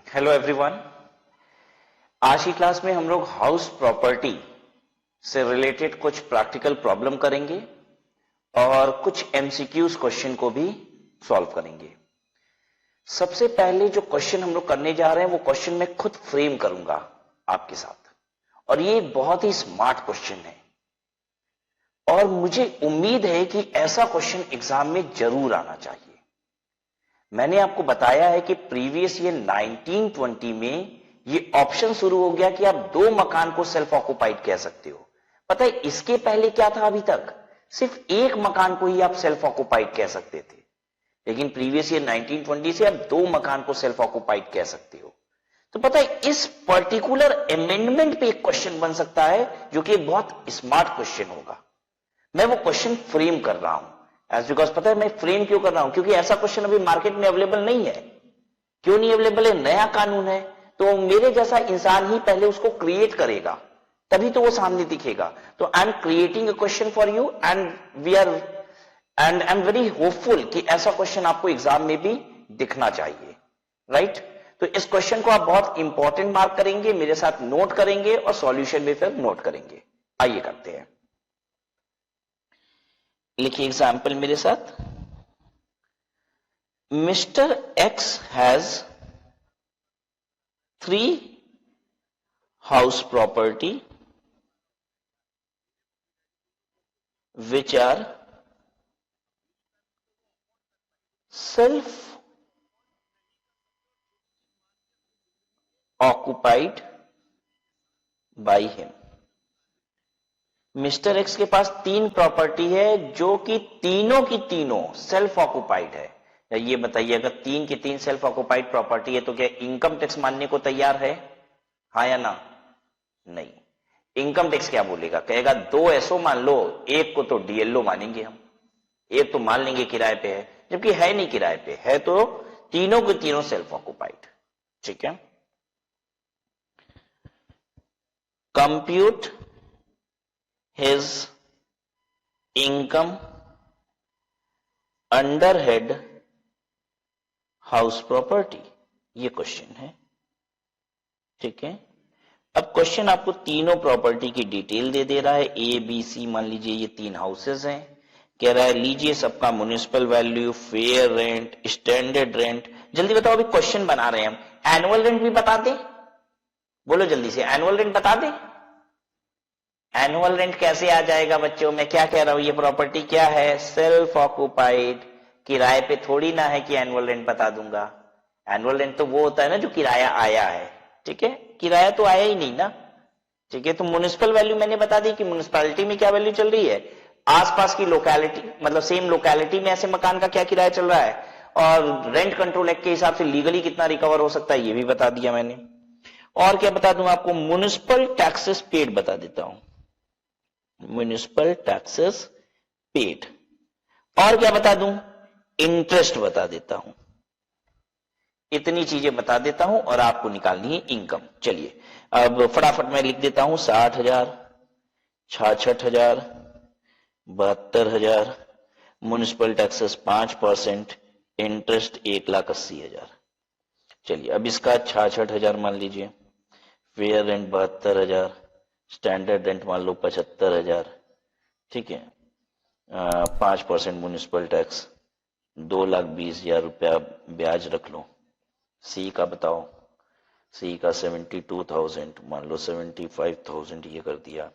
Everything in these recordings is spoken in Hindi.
Hello everyone. आज की क्लास में हम लोग हाउस प्रॉपर्टी से रिलेटेड कुछ प्रैक्टिकल प्रॉब्लम करेंगे और कुछ एमसीक्यूज क्वेश्चन को भी सॉल्व करेंगे। सबसे पहले जो क्वेश्चन हम लोग करने जा रहे हैं वो क्वेश्चन मैं खुद फ्रेम करूंगा आपके साथ, और ये बहुत ही स्मार्ट क्वेश्चन है और मुझे उम्मीद है कि ऐसा क्वेश्चन एग्जाम में जरूर आना चाहिए। मैंने आपको बताया है कि प्रीवियस ईयर 1920 में ये ऑप्शन शुरू हो गया कि आप दो मकान को सेल्फ ऑक्युपाइड कह सकते हो। पता है इसके पहले क्या था? अभी तक सिर्फ एक मकान को ही आप सेल्फ ऑक्युपाइड कह सकते थे, लेकिन प्रीवियस ईयर 1920 से आप दो मकान को सेल्फ ऑक्युपाइड कह सकते हो। तो पता है इस पर्टिकुलर अमेंडमेंट पे एक क्वेश्चन बन सकता है जो कि एक बहुत स्मार्ट क्वेश्चन होगा। मैं वो क्वेश्चन फ्रेम कर रहा हूं एज बिकॉज पता है मैं फ्रेम क्यों कर रहा हूं, क्योंकि ऐसा क्वेश्चन अभी मार्केट में अवेलेबल नहीं है। क्यों नहीं अवेलेबल है? नया कानून है, तो मेरे जैसा इंसान ही पहले उसको क्रिएट करेगा, तभी तो वो सामने दिखेगा। तो I am creating a question for you and I am very hopeful कि ऐसा क्वेश्चन आपको एग्जाम में भी दिखना चाहिए, राइट? तो इस क्वेश्चन को आप बहुत इंपॉर्टेंट मार्क करेंगे, मेरे साथ नोट करेंगे और सॉल्यूशन भी फिर नोट करेंगे। आइए करते हैं। लिखिए एग्जाम्पल मेरे साथ। Mister x has 3 house property which are self occupied by him। Mister x के पास 3 प्रॉपर्टी है जो कि तीनों की तीनों सेल्फ ऑक्युपाइड है। ये बताइए, अगर 3 की 3 सेल्फ ऑक्युपाइड प्रॉपर्टी है तो क्या इनकम टैक्स मानने को तैयार है? हाँ या ना? नहीं। इनकम टैक्स क्या बोलेगा? कहेगा 2 एसओ मान लो, एक को तो डीएलओ मानेंगे हम, एक तो मान लेंगे किराए पे है, जबकि है नहीं किराए पे, है तो तीनों के तीनों सेल्फ ऑक्युपाइड। ठीक है। Compute his income under head house property, ये क्वेश्चन है। ठीक है। अब क्वेश्चन आपको तीनों प्रॉपर्टी की डिटेल दे रहा है। ए बी सी, मान लीजिए ये 3 हाउसेज हैं। कह रहा है लीजिए सबका municipal value, fair rent, standard rent. जल्दी बताओ, अभी क्वेश्चन बना रहे हैं हम। एनुअल रेंट भी बता दें? बोलो जल्दी से, एनुअल रेंट बता दें। एनुअल रेंट कैसे आ जाएगा बच्चों? मैं क्या कह रहा हूं, ये प्रॉपर्टी क्या है? Self occupied. किराए पे थोड़ी ना है कि एनुअल रेंट बता दूंगा। एनुअल रेंट तो वो होता है ना जो किराया आया है। ठीक है, किराया तो आया ही नहीं ना। ठीक है, तो म्युनिसिपल वैल्यू मैंने बता दी कि म्युनिसिपैलिटी में क्या वैल्यू चल रही है, आसपास की लोकेलिटी, मतलब सेम लोकेलिटी में ऐसे मकान का क्या किराया चल रहा है, और रेंट कंट्रोल एक्ट के हिसाब से लीगली कितना रिकवर हो सकता है ये भी बता दिया मैंने। और क्या बता दूं आपको? म्युनिसिपल टैक्सेस पेड बता देता हूं, म्युनिसिपल टैक्सेस पेड। और क्या बता दूं? इंटरेस्ट बता देता हूं। इतनी चीजें बता देता हूं और आपको निकालनी है इनकम। चलिए अब फटाफट मैं लिख देता हूं। 60,000, 66,000, 72,000, म्युनिसिपल टैक्सेस 5%, इंटरेस्ट 1,80,000। चलिए अब इसका 66,000 मान लीजिए, फेयर रेंट 72,000, स्टैंडर्ड रेंट मान लो 75,000। ठीक है, 5% म्युनिसिपल टैक्स, 2,20,000 रुपया ब्याज रख लो। सी का बताओ, सी का 72,000 मान लो, 75,000 ये कर दिया।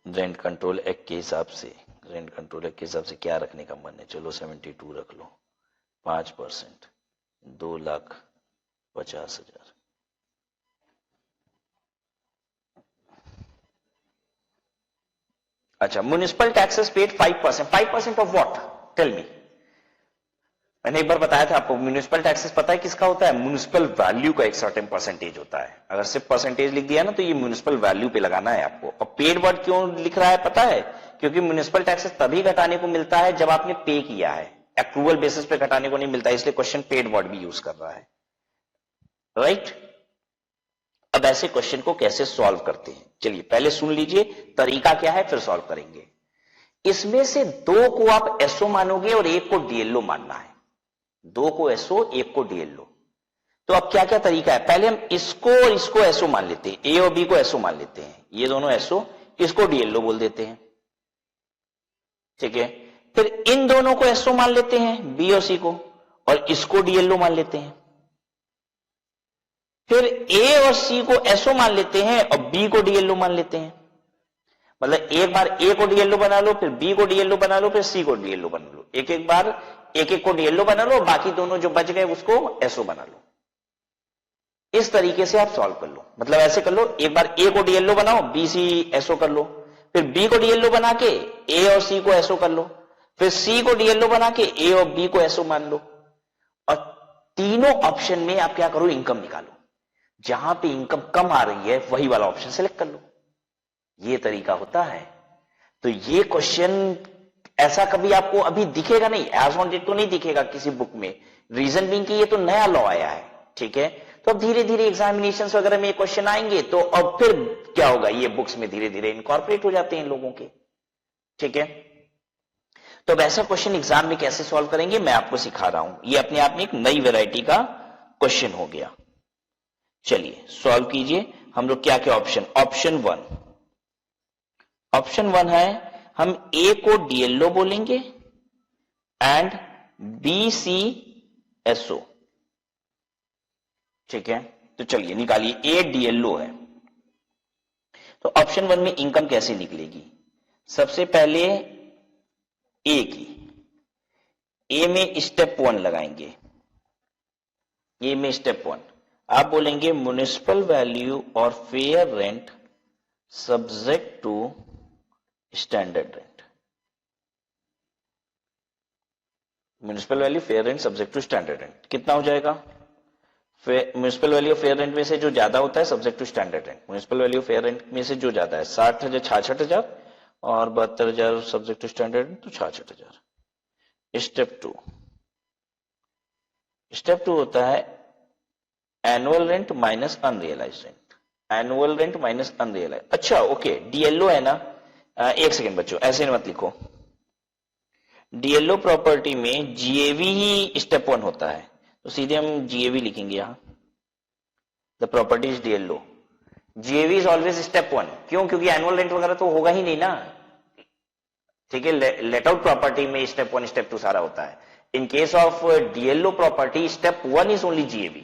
रेंट कंट्रोल एक्ट के हिसाब से, रेंट कंट्रोल एक्ट के हिसाब से क्या रखने का मन है? चलो 72 रख लो, 5%, 2,50,000। अच्छा, municipal taxes paid 5%। 5% of what? Tell me. मैंने एक बार बताया था आपको, म्युनिसिपल टैक्सेस पता है किसका होता है? म्युनिसिपल वैल्यू का एक सर्टेन परसेंटेज होता है। अगर सिर्फ परसेंटेज लिख दिया ना तो ये म्युनिसिपल वैल्यू पे लगाना है आपको। और पेड वर्ड क्यों लिख रहा है पता है? क्योंकि म्युनिसिपल टैक्सेस तभी घटाने को मिलता है जब आपने पे किया है, अप्रूवल बेसिस पे घटाने को नहीं मिलता है, इसलिए क्वेश्चन पेड वर्ड भी यूज कर रहा है, राइट? अब ऐसे क्वेश्चन को कैसे सॉल्व करते हैं, चलिए पहले सुन लीजिए तरीका क्या है, फिर सॉल्व करेंगे। इसमें से 2 को आप एसओ मानोगे और 1 को डीएलओ मानना है। 2 को एसओ, 1 को डीएलओ। तो अब क्या क्या तरीका है, पहले हम इसको और इसको एसओ मान लेते हैं, ए और बी को एसओ मान लेते हैं, ये दोनों एसओ, इसको डीएलओ बोल देते हैं, ठीक है। फिर इन दोनों को एसओ मान लेते हैं, बी और सी को, और इसको डीएलओ मान लेते हैं। फिर ए और सी को एसओ मान लेते हैं और बी को डीएलओ मान लेते हैं। मतलब एक बार ए को डीएलओ बना लो, फिर बी को डीएलओ बना लो, फिर सी को डीएलओ बना लो, एक एक बार एक एक को डीएलओ बना लो, बाकी दोनों जो बच गए उसको एसओ बना लो। इस तरीके से आप सॉल्व कर लो। मतलब ऐसे कर लो, एक बार ए को डीएलओ बनाओ, बी सी एसओ कर लो, फिर बी को डीएलओ बना के ए और सी को एसओ कर लो, फिर सी को डीएलओ बना के ए और बी को एसओ मान लो, और तीनों ऑप्शन में आप क्या करो, इनकम निकालो। जहां पे इनकम कम आ रही है वही वाला ऑप्शन सेलेक्ट कर लो। ये तरीका होता है। तो ये क्वेश्चन ऐसा कभी आपको अभी दिखेगा नहीं, एज ऑन डेट तो नहीं दिखेगा किसी बुक में। रीजन बीइंग कि ये तो नया लॉ आया है, ठीक है। तो अब धीरे धीरे एग्जामिनेशन वगैरह में ये क्वेश्चन आएंगे, तो अब फिर क्या होगा, ये बुक्स में धीरे धीरे इनकॉर्पोरेट हो जाते हैं लोगों के, ठीक है। तो अब ऐसा क्वेश्चन एग्जाम में कैसे सॉल्व करेंगे मैं आपको सिखा रहा हूं। ये अपने आप में एक नई वैरायटी का क्वेश्चन हो गया। चलिए सॉल्व कीजिए। हम लोग क्या क्या ऑप्शन, ऑप्शन वन है हम ए को डीएलओ बोलेंगे एंड बी सी एसओ, ठीक है। तो चलिए निकालिए, ए डीएलओ है तो ऑप्शन वन में इनकम कैसे निकलेगी। सबसे पहले ए की, ए में स्टेप 1 लगाएंगे। ए में स्टेप 1 आप बोलेंगे म्युनिसिपल वैल्यू और fair rent subject to standard rent. Municipal value fair rent subject to standard rent कितना हो जाएगा, म्युनिसिपल वैल्यू फेयर रेंट में से जो ज्यादा होता है subject to standard rent, municipal value fair rent में से जो ज्यादा है 60,000 66,000 और 72,000 सब्जेक्ट टू स्टैंडर्ड रेंट तो 66,000। स्टेप टू होता है annual rent minus unrealised rent, annual rent minus unrealise. अच्छा ओके, डीएलओ है ना, एक सेकेंड बच्चों ऐसे मत लिखो। डीएलओ प्रॉपर्टी में जीएवी ही स्टेप 1 होता है, तो सीधे हम जीएवी लिखेंगे यहां, the property is DLO, GAV is always step 1। क्यों, क्योंकि एनुअल रेंट वगैरह तो होगा ही नहीं ना, ठीक है। लेट आउट प्रॉपर्टी में स्टेप 1 स्टेप 2 सारा होता है। In case of DLO property step 1 is only GAV,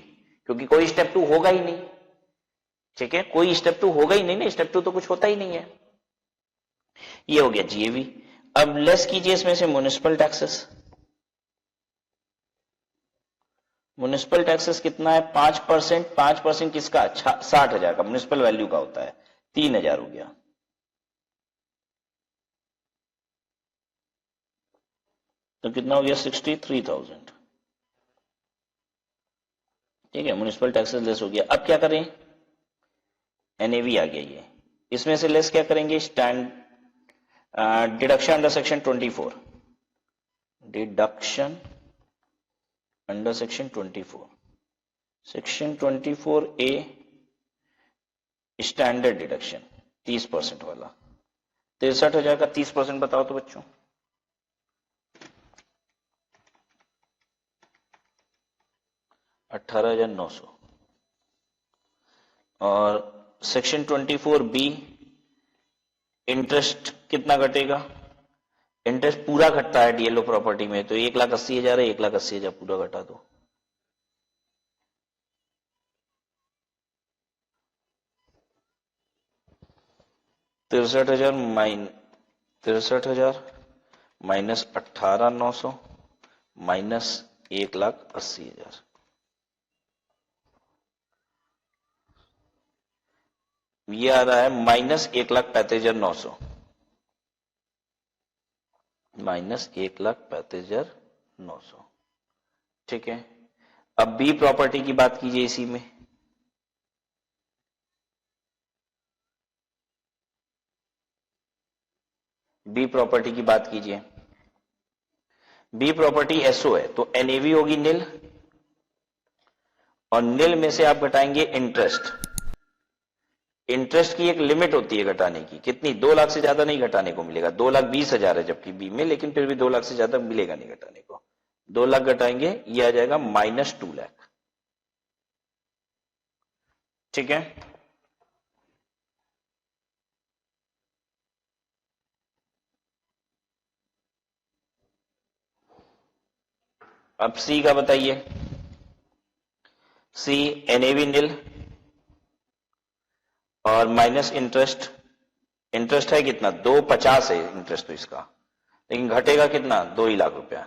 क्योंकि कोई स्टेप 2 होगा ही नहीं, ठीक है। कोई स्टेप 2 होगा ही नहीं ना, स्टेप 2 तो कुछ होता ही नहीं है। ये हो गया जीएवी। अब लेस कीजिए इसमें से म्युनिसिपल टैक्सेस। म्युनिसिपल टैक्सेस कितना है 5%, 5% किसका 60,000 का म्युनिसिपल वैल्यू का होता है, 3,000 हो गया। तो कितना हो गया 63,000, ठीक है। म्युनिसिपल टैक्सेस लेस हो गया। अब क्या करें, एनएवी आ गया ये, इसमें से लेस क्या करेंगे, stand deduction under section 24, deduction under section 24, section 24A standard deduction 30% वाला, 63,000 का 30% बताओ तो बच्चों, 18,900। और सेक्शन 24B इंटरेस्ट कितना घटेगा, इंटरेस्ट पूरा घटता है डीएलओ प्रॉपर्टी में, तो 1,80,000 है, 1,80,000 पूरा घटा दो। $63,000 माइनस 18,900 माइनस 1,80,000, ये आ रहा है माइनस 1,35,900, माइनस 1,35,900, ठीक है। अब बी प्रॉपर्टी की बात कीजिए इसी में, बी प्रॉपर्टी की बात कीजिए। बी प्रॉपर्टी एसओ है तो एनएवी होगी नील, और नील में से आप घटाएंगे इंटरेस्ट। इंटरेस्ट की एक लिमिट होती है घटाने की, कितनी, 2 लाख से ज्यादा नहीं घटाने को मिलेगा, 2,20,000 है जबकि बी में, लेकिन फिर भी 2 लाख से ज्यादा मिलेगा नहीं घटाने को, 2 लाख घटाएंगे, ये आ जाएगा -2 लाख। ठीक है, अब सी का बताइए। सी एनएवी नील और माइनस इंटरेस्ट। इंटरेस्ट है कितना? 250 है इंटरेस्ट तो इसका, लेकिन घटेगा कितना? 2 ही लाख रुपया,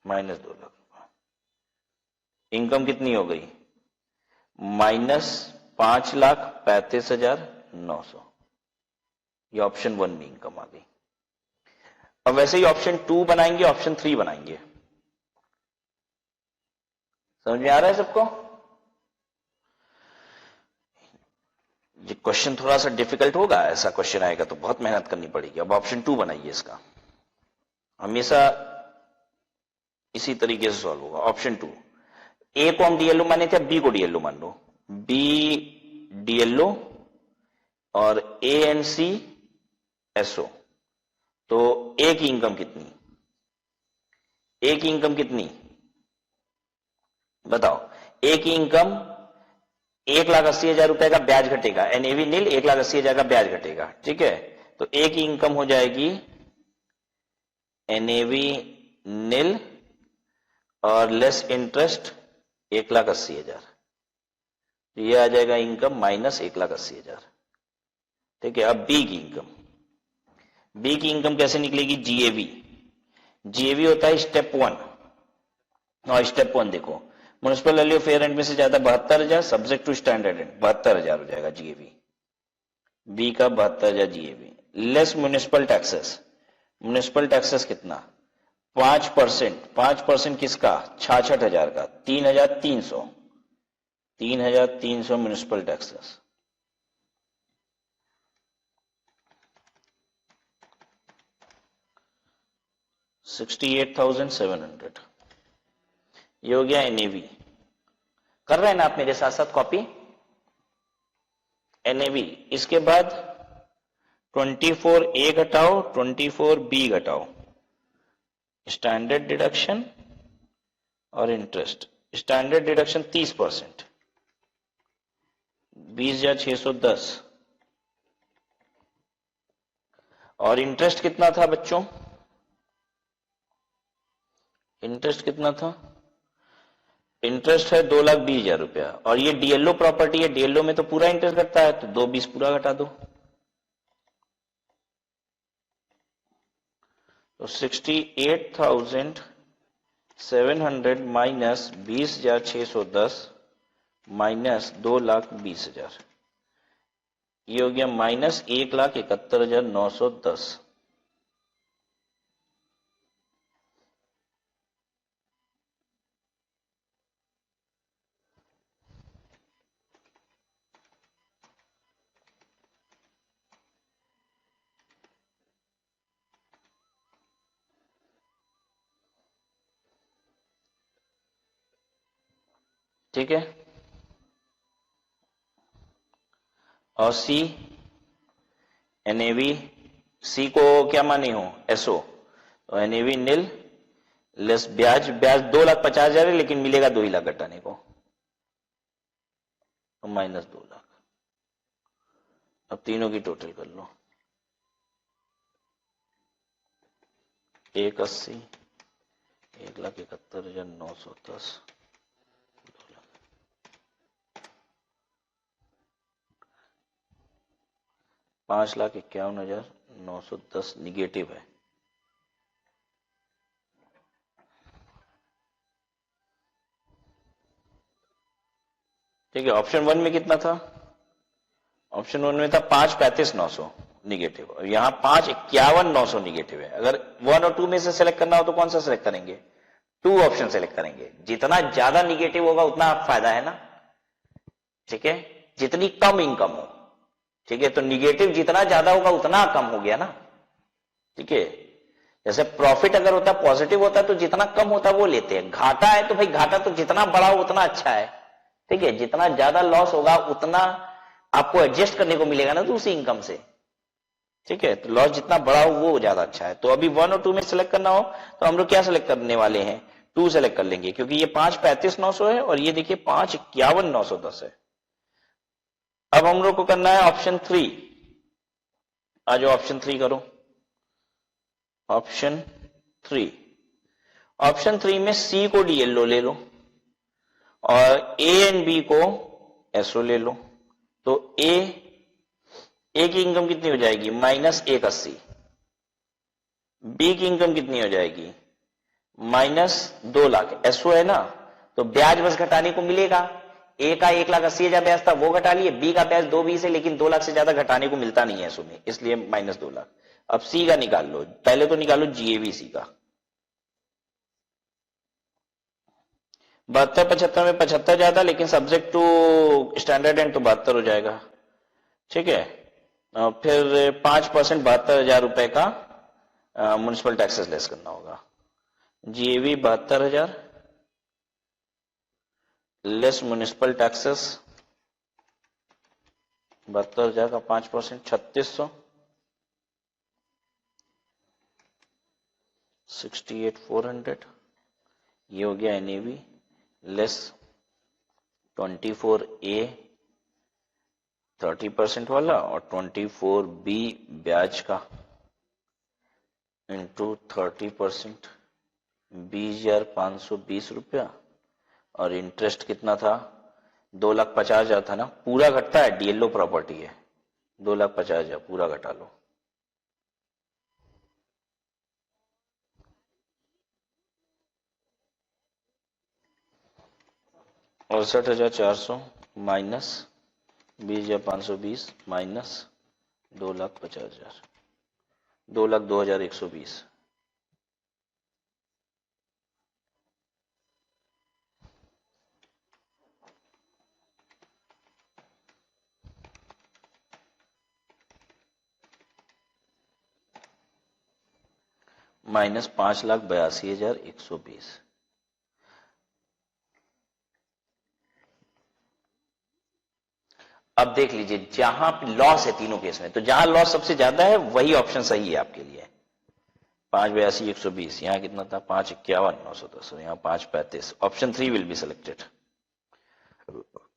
-2 लाख रुपया। इनकम कितनी हो गई? -5,35,900। ये ऑप्शन 1 में इनकम आ गई। अब वैसे ही ऑप्शन 2 बनाएंगे, ऑप्शन 3 बनाएंगे। समझ में आ रहा है सबको? ये क्वेश्चन थोड़ा सा डिफिकल्ट होगा, ऐसा क्वेश्चन आएगा तो बहुत मेहनत करनी पड़ेगी। अब ऑप्शन 2 बनाइए, इसका हमेशा इसी तरीके से सॉल्व होगा। ऑप्शन 2, ए को हम डीएलओ माने थे, बी को डीएलओ मान लो। बी डीएलओ और ए एंड सी एसओ। तो ए की इनकम कितनी? ए की इनकम कितनी बताओ? ए की इनकम 1,80,000 रुपए का ब्याज घटेगा, एनएवी नील 1,80,000 का ब्याज घटेगा। ठीक है, तो ए की इनकम हो जाएगी एनएवी नील और लेस इंटरेस्ट 1,80,000। ये आ जाएगा इनकम -1,80,000। ठीक है, अब बी की इनकम। बी की इनकम कैसे निकलेगी? जीएवी। जीएवी होता है स्टेप 1, और स्टेप 1 देखो, municipal value of fair rent में से ज्यादा 72,000, सब्जेक्ट टू स्टैंडर्ड रेंट 72,000 हो जाएगा जीएवी। बी का 72,000 GAV. Less municipal taxes. Municipal taxes कितना? 5%। 5% किसका? 66,000 का, 3,300। 3,300 म्युनिसिपल टैक्सेस। $68,700। ये हो गया एनएवी। कर रहे हैं ना आप मेरे साथ साथ कॉपी? एनएवी। इसके बाद 24A घटाओ, 24B घटाओ, स्टैंडर्ड डिडक्शन और इंटरेस्ट। Standard deduction 30%, 20,610। और इंटरेस्ट कितना था बच्चों? इंटरेस्ट कितना था? इंटरेस्ट है 2,20,000 रुपया, और ये डीएलओ प्रॉपर्टी है, डीएलओ में तो पूरा इंटरेस्ट घटता है, तो 220 पूरा घटा दो। तो 68,700 माइनस 20,610 माइनस 2,20,000, ये हो गया -1,71,910। ठीक है, और सी एनएवी, सी को क्या माने हो? एसओ। तो एनएवी नील लेस ब्याज। ब्याज 2,50,000 है, लेकिन मिलेगा 2 ही लाख घटाने को, तो -2 लाख। अब तीनों की टोटल कर लो। 1,80, 1,71,910, 5,51,910 निगेटिव है। ठीक है, ऑप्शन 1 में कितना था? ऑप्शन 1 में था 5,35,900 निगेटिव, और यहां 5,51,900 निगेटिव है। अगर 1 और 2 में से सेलेक्ट करना हो तो कौन सा सेलेक्ट करेंगे? 2 ऑप्शन सेलेक्ट करेंगे। जितना ज्यादा निगेटिव होगा उतना फायदा है ना। ठीक है, जितनी कम इनकम हो। ठीक है, तो निगेटिव जितना ज्यादा होगा उतना कम हो गया ना। ठीक है, जैसे प्रॉफिट अगर होता पॉजिटिव होता तो जितना कम होता वो लेते हैं। घाटा है तो भाई घाटा तो जितना बड़ा हो उतना अच्छा है। ठीक है, जितना ज्यादा लॉस होगा उतना आपको एडजस्ट करने को मिलेगा ना दूसरी इनकम से। ठीक है, तो लॉस जितना बड़ा हो वो ज्यादा अच्छा है। तो अभी 1 और 2 में सेलेक्ट करना हो तो हम लोग क्या सेलेक्ट करने वाले हैं, 2 सेलेक्ट कर लेंगे, क्योंकि ये 5 35 900 है और ये देखिए 5 51 910 है। अब हम लोग को करना है ऑप्शन 3। आज ऑप्शन 3 करो, ऑप्शन 3। ऑप्शन 3 में सी को डीएलओ ले लो और ए एंड बी को एसओ ले लो। तो ए की इनकम कितनी हो जाएगी, -180। बी की इनकम कितनी हो जाएगी, -2 लाख। एसओ है ना, तो ब्याज बस घटाने को मिलेगा। ए का 1,80,000 ब्याज था, वो घटा लिए। बी का ब्याज 2 20 है, लेकिन 2 लाख से ज्यादा घटाने को मिलता नहीं है एसओ में, इसलिए -2 लाख। अब सी का निकाल लो, पहले तो निकालो जीएवी सी का। 72 75 में 75 ज्यादा, लेकिन सब्जेक्ट टू स्टैंडर्ड एंड तो 72 हो जाएगा। ठीक है, फिर 5% 72,000 रुपए का म्युनिसिपल टैक्सेस लेस करना होगा। जीएवी 72,000 लेस म्युनिसिपल टैक्सेस 72,000 का 5% 3600, 68,400। ये हो गया एनएवी लेस 24A 30% वाला और 24B ब्याज का इंटू 30%, 20,520 रुपया। और इंटरेस्ट कितना था, 2,50,000 था ना, पूरा घटता है, डीएलओ प्रॉपर्टी है। 2,50,000 पूरा घटा लो। $68,400 माइनस 20,520 माइनस 2,50,000, 2,02,120। माइनस 5,82,120। अब देख लीजिए, जहां लॉस है तीनों केस में, तो जहां लॉस सबसे ज्यादा है वही ऑप्शन सही है आपके लिए। 5,82,120, यहां कितना था, 5,51,910, यहां 5,35। Option 3 will be selected.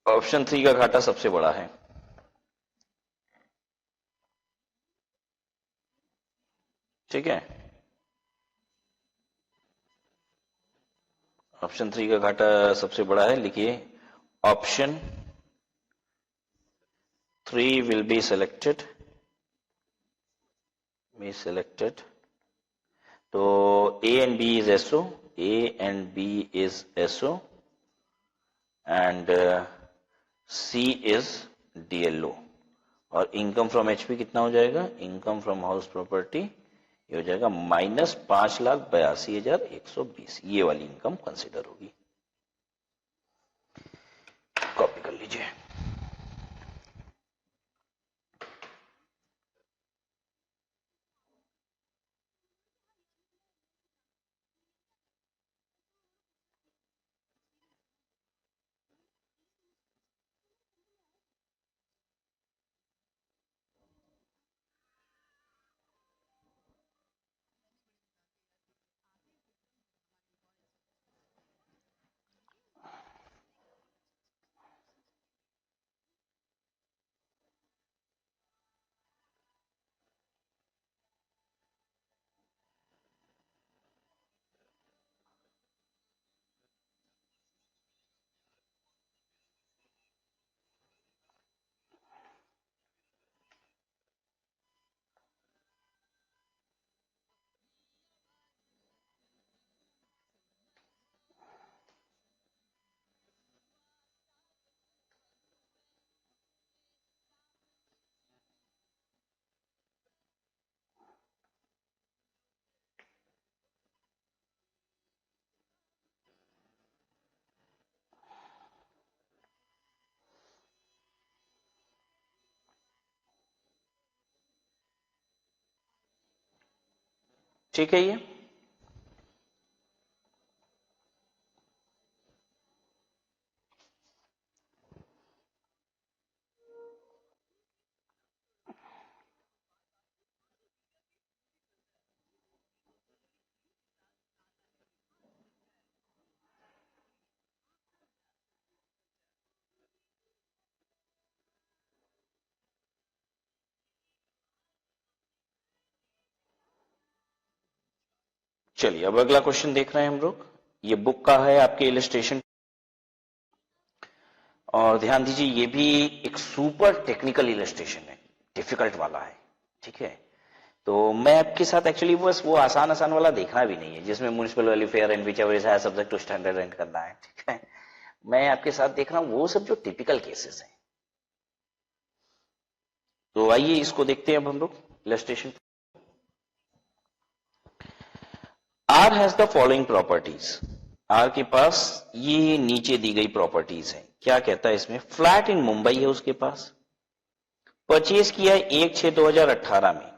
Option 3 का घाटा सबसे बड़ा है। ठीक है, ऑप्शन 3 का घाटा सबसे बड़ा है, लिखिए ऑप्शन 3 will be selected, तो A and B is SO, A and B is SO and C is DLO। और इनकम फ्रॉम एचपी कितना हो जाएगा, इनकम फ्रॉम हाउस प्रॉपर्टी ये हो जाएगा -5,82,120। ये वाली इनकम कंसिडर होगी। कॉपी कर लीजिए। ठीक है, ये चलिए अब अगला क्वेश्चन देख रहे हैं हम लोग। ये बुक का है आपके इलस्ट्रेशन, और ध्यान दीजिए ये भी एक सुपर टेक्निकल इलस्ट्रेशन है, डिफिकल्ट वाला है, ठीक है। तो मैं आपके साथ एक्चुअली बस वो आसान आसान वाला देखना भी नहीं है जिसमें municipal welfare and whichever is subject to standard and करना है, ठीक है। मैं आपके साथ देख रहा हूं वो सब जो टिपिकल केसेस हैं। तो आइए इसको देखते हैं अब हम लोग illustration. R has the following properties. R के पास ये नीचे दी गई प्रॉपर्टीज है। क्या कहता है इसमें? फ्लैट इन मुंबई है उसके पास, परचेज किया है 1/6/2018 में,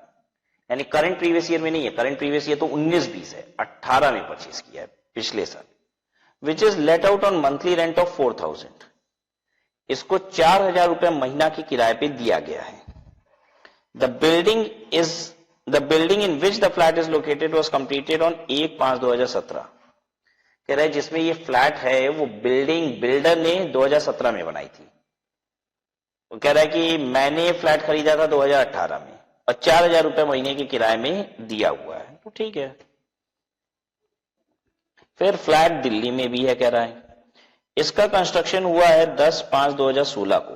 यानी करंट प्रीवियस ईयर में नहीं है, करंट प्रीवियस ईयर तो 19-20 है, 18 में परचेज किया है पिछले साल। Which is let out on monthly rent of 4000। इसको 4000 रुपए महीना की किराए पे दिया गया है। The building in which the flat is located was completed on 1/5/2017। कह रहा है जिसमें ये फ्लैट है वो बिल्डिंग बिल्डर ने 2017 में बनाई थी। वो कह रहा है कि मैंने फ्लैट खरीदा था 2018 में और 4000 रुपए महीने के किराए में दिया हुआ है, तो ठीक है। फिर फ्लैट दिल्ली में भी है, कह रहा है इसका कंस्ट्रक्शन हुआ है 10/5/2016 को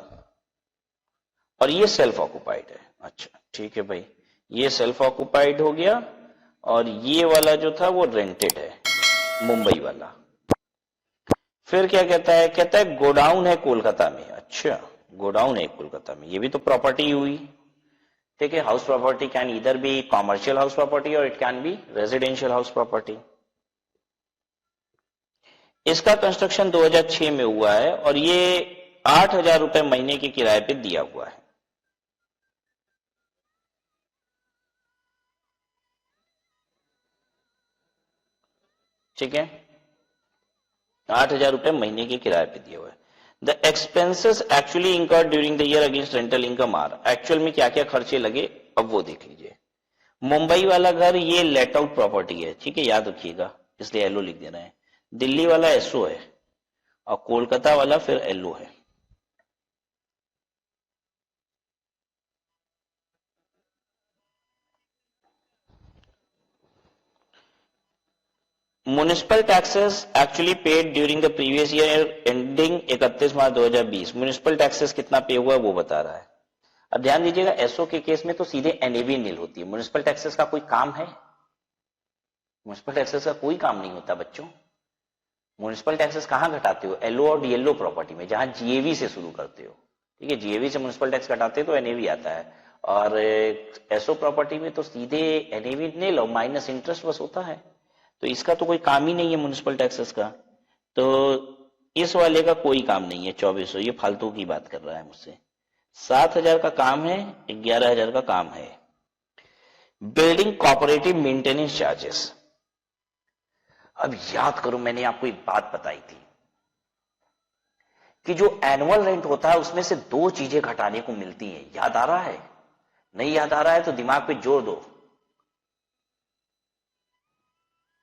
और ये सेल्फ ऑक्युपाइड है। अच्छा ठीक है भाई, ये सेल्फ ऑक्युपाइड हो गया और ये वाला जो था वो रेंटेड है, मुंबई वाला। फिर क्या कहता है? कहता है गोडाउन है कोलकाता में। अच्छा गोडाउन है कोलकाता में, ये भी तो प्रॉपर्टी हुई, ठीक है। House property can either be commercial house property or it can be residential house property. इसका कंस्ट्रक्शन 2006 में हुआ है और ये 8000 रुपए महीने के किराए पे दिया हुआ है। ठीक है, 8000 रुपए महीने के किराए पे दिया हुआ है। The expenses actually incurred during the year against rental income R. एक्चुअल में क्या क्या खर्चे लगे अब वो देख लीजिए। मुंबई वाला घर ये लेट आउट प्रॉपर्टी है, ठीक है, याद रखिएगा, इसलिए एलओ लिख दे रहे हैं। दिल्ली वाला एसओ है और कोलकाता वाला फिर एलओ है। Municipal taxes actually paid during the previous year ending 31 March 2020। Municipal taxes कितना पे हुआ है वो बता रहा है। अब ध्यान दीजिएगा एसओ के केस में तो सीधे एनएवी नील होती है। म्युनिसिपल टैक्सेस का कोई काम है? म्युनिसिपल टैक्सेस का कोई काम नहीं होता बच्चों। म्युनिसिपल टैक्सेस कहां घटाते हो? एलओ और डीएलओ प्रॉपर्टी में, जहां जीएवी से शुरू करते हो, ठीक है। जीएवी से म्युनिसिपल टैक्स घटाते तो एनएवी आता है, और एसओ प्रॉपर्टी में तो सीधे एनएवी नील और माइनस इंटरेस्ट बस होता है। तो इसका तो कोई काम ही नहीं है म्युनिसिपल टैक्सेस का, तो इस वाले का कोई काम नहीं है। 2400 ये फालतू की बात कर रहा है मुझसे। 7000 का काम है, 11000 का काम है। Building corporative maintenance charges. अब याद करो मैंने आपको एक बात बताई थी कि जो एनुअल रेंट होता है उसमें से दो चीजें घटाने को मिलती हैं। याद आ रहा है? नहीं याद आ रहा है तो दिमाग पे जोर दो।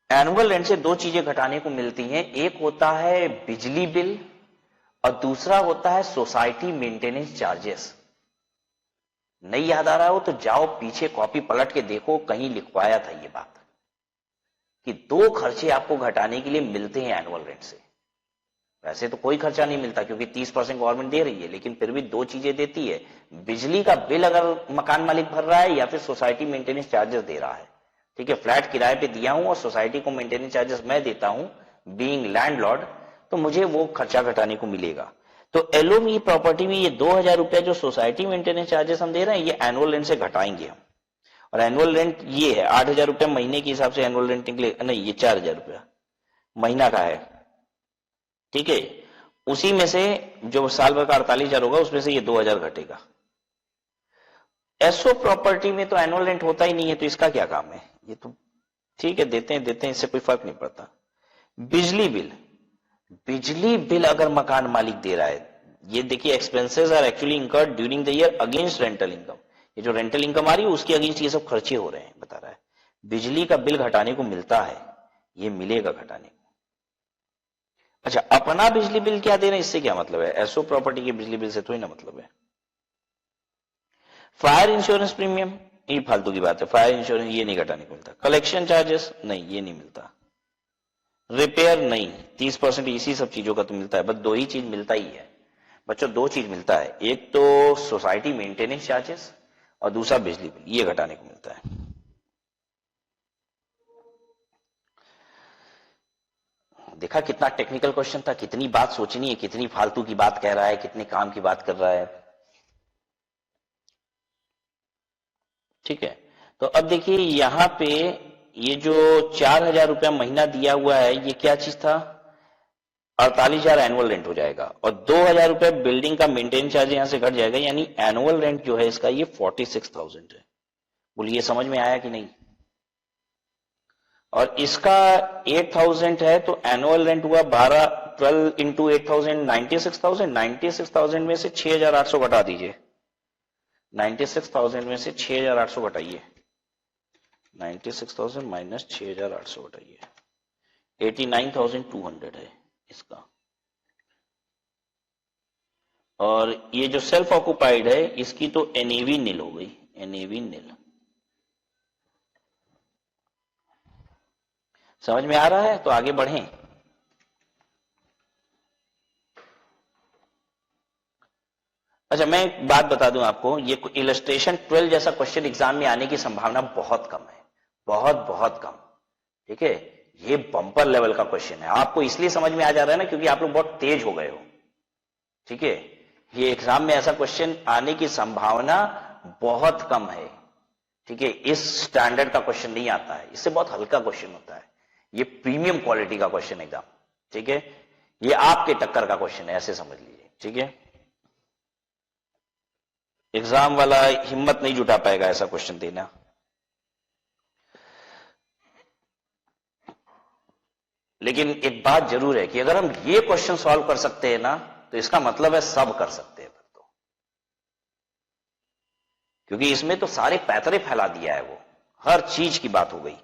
एनुअल रेंट से दो चीजें घटाने को मिलती हैं, एक होता है बिजली बिल और दूसरा होता है सोसाइटी मेंटेनेंस चार्जेस। नहीं याद आ रहा हो तो जाओ पीछे कॉपी पलट के देखो, कहीं लिखवाया था ये बात कि दो खर्चे आपको घटाने के लिए मिलते हैं एनुअल रेंट से। वैसे तो कोई खर्चा नहीं मिलता क्योंकि 30% गवर्नमेंट दे रही है, लेकिन फिर भी दो चीजें देती है। बिजली का बिल अगर मकान मालिक भर रहा है या फिर सोसाइटी मेंटेनेंस चार्जेस दे रहा है, ठीक है। फ्लैट किराए पे दिया हूं और सोसाइटी को मेंटेनेंस चार्जेस मैं देता हूं बीइंग लैंडलॉर्ड, तो मुझे वो खर्चा घटाने को मिलेगा। तो एलओ में प्रॉपर्टी में ये 2000 रुपया जो सोसाइटी मेंटेनेंस चार्जेस हम दे रहे हैं ये एनुअल रेंट से घटाएंगे हम। और एनुअल रेंट ये है 8000 रुपया महीने के हिसाब से एनुअल रेंट निकले, नहीं ये 4000 रुपया महीना का है, ठीक है। उसी में से जो साल भर का 48,000 होगा उसमें से ये 2000 घटेगा। एसओ प्रॉपर्टी में तो एनुअल रेंट होता ही नहीं है, तो इसका क्या काम है? ये तो ठीक है, देते हैं, इससे कोई फर्क नहीं पड़ता। बिजली बिल, बिजली बिल अगर मकान मालिक दे रहा है, ये देखिए expenses are actually incurred during the year against rental income. ये जो रेंटल इनकम आ रही है उसके अगेंस्ट ये सब खर्चे हो रहे हैं, बता रहा है। बिजली का बिल घटाने को मिलता है, ये मिलेगा घटाने को। अच्छा, अपना बिजली बिल क्या दे रहे हैं इससे क्या मतलब है? एसओ प्रॉपर्टी के बिजली बिल से थोड़ी ना मतलब है। फायर इंश्योरेंस प्रीमियम, ये फालतू की बात है। फायर इंश्योरेंस ये नहीं घटाने को मिलता। कलेक्शन चार्जेस नहीं, ये नहीं मिलता। रिपेयर नहीं, 30% इसी सब चीजों का तो मिलता है। बस दो ही चीज मिलता ही है बच्चों, दो चीज मिलता है, एक तो सोसाइटी मेंटेनेंस चार्जेस और दूसरा बिजली बिल, ये घटाने को मिलता है। देखा कितना टेक्निकल क्वेश्चन था, कितनी बात सोचनी है, कितनी फालतू की बात कह रहा है, कितने काम की बात कर रहा है। ठीक है, तो अब देखिए यहां पे ये जो 4,000 रुपया महीना दिया हुआ है, ये क्या चीज था? 48,000 एनुअल रेंट हो जाएगा और 2,000 रुपया बिल्डिंग का मेंटेन चार्ज यहां से घट जाएगा, यानी एनुअल रेंट जो है इसका ये 46,000 है। बोलिए समझ में आया कि नहीं? और इसका 8,000 है तो एनुअल रेंट हुआ 12 इंटू 8,000 96,000। 96,000 में से 6,800 घटा दीजिए। 96,000 में से 6,800 घटाइए। 96,000 माइनस 6,800 घटाइए, 89,200 है इसका। और ये जो सेल्फ ऑक्युपाइड है इसकी तो एनएवी नील हो गई, एनएवी नील। समझ में आ रहा है? तो आगे बढ़ें। अच्छा, मैं एक बात बता दूं आपको, ये इलस्ट्रेशन 12 जैसा क्वेश्चन एग्जाम में आने की संभावना बहुत कम है, बहुत बहुत कम। ठीक है, ये बम्पर लेवल का क्वेश्चन है। आपको इसलिए समझ में आ जा रहा है ना क्योंकि आप लोग बहुत तेज हो गए हो। ठीक है, ये एग्जाम में ऐसा क्वेश्चन आने की संभावना बहुत कम है। ठीक है, इस स्टैंडर्ड का क्वेश्चन नहीं आता है, इससे बहुत हल्का क्वेश्चन होता है। ये प्रीमियम क्वालिटी का क्वेश्चन एग्जाम। ठीक है, ये आपके टक्कर का क्वेश्चन है, ऐसे समझ लीजिए। ठीक है, एग्जाम वाला हिम्मत नहीं जुटा पाएगा ऐसा क्वेश्चन देना। लेकिन एक बात जरूर है कि अगर हम ये क्वेश्चन सॉल्व कर सकते हैं ना तो इसका मतलब है सब कर सकते हैं फिर तो, क्योंकि इसमें तो सारे पैतरे फैला दिया है, वो हर चीज की बात हो गई।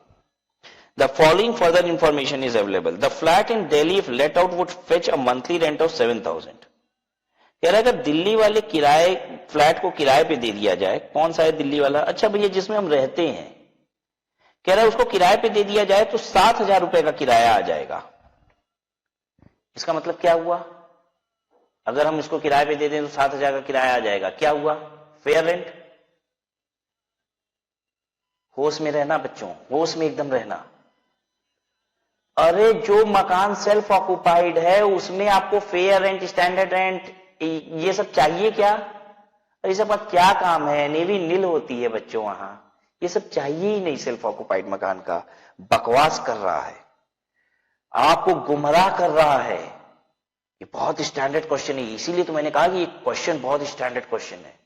The following further information is available. The flat in Delhi if let out would fetch a monthly rent of 7,000. कह रहा है अगर दिल्ली वाले किराए फ्लैट को किराए पे दे दिया जाए, कौन सा है दिल्ली वाला? अच्छा भैया जिसमें हम रहते हैं। कह रहा है उसको किराए पे दे दिया जाए तो 7,000 रुपए का किराया आ जाएगा। इसका मतलब क्या हुआ? अगर हम इसको किराए पे दे दें तो 7,000 का किराया आ जाएगा, क्या हुआ? Fair rent. होश में रहना बच्चों, होश में एकदम रहना। अरे जो मकान सेल्फ ऑक्युपाइड है उसमें आपको फेयर रेंट, स्टैंडर्ड रेंट, ये सब चाहिए क्या? ये सब का क्या काम है? नेवी नील होती है बच्चों वहां, ये सब चाहिए ही नहीं। सेल्फ ऑक्युपाइड मकान का बकवास कर रहा है, आपको गुमराह कर रहा है। ये बहुत स्टैंडर्ड क्वेश्चन है, इसीलिए तो मैंने कहा कि ये क्वेश्चन बहुत स्टैंडर्ड क्वेश्चन है।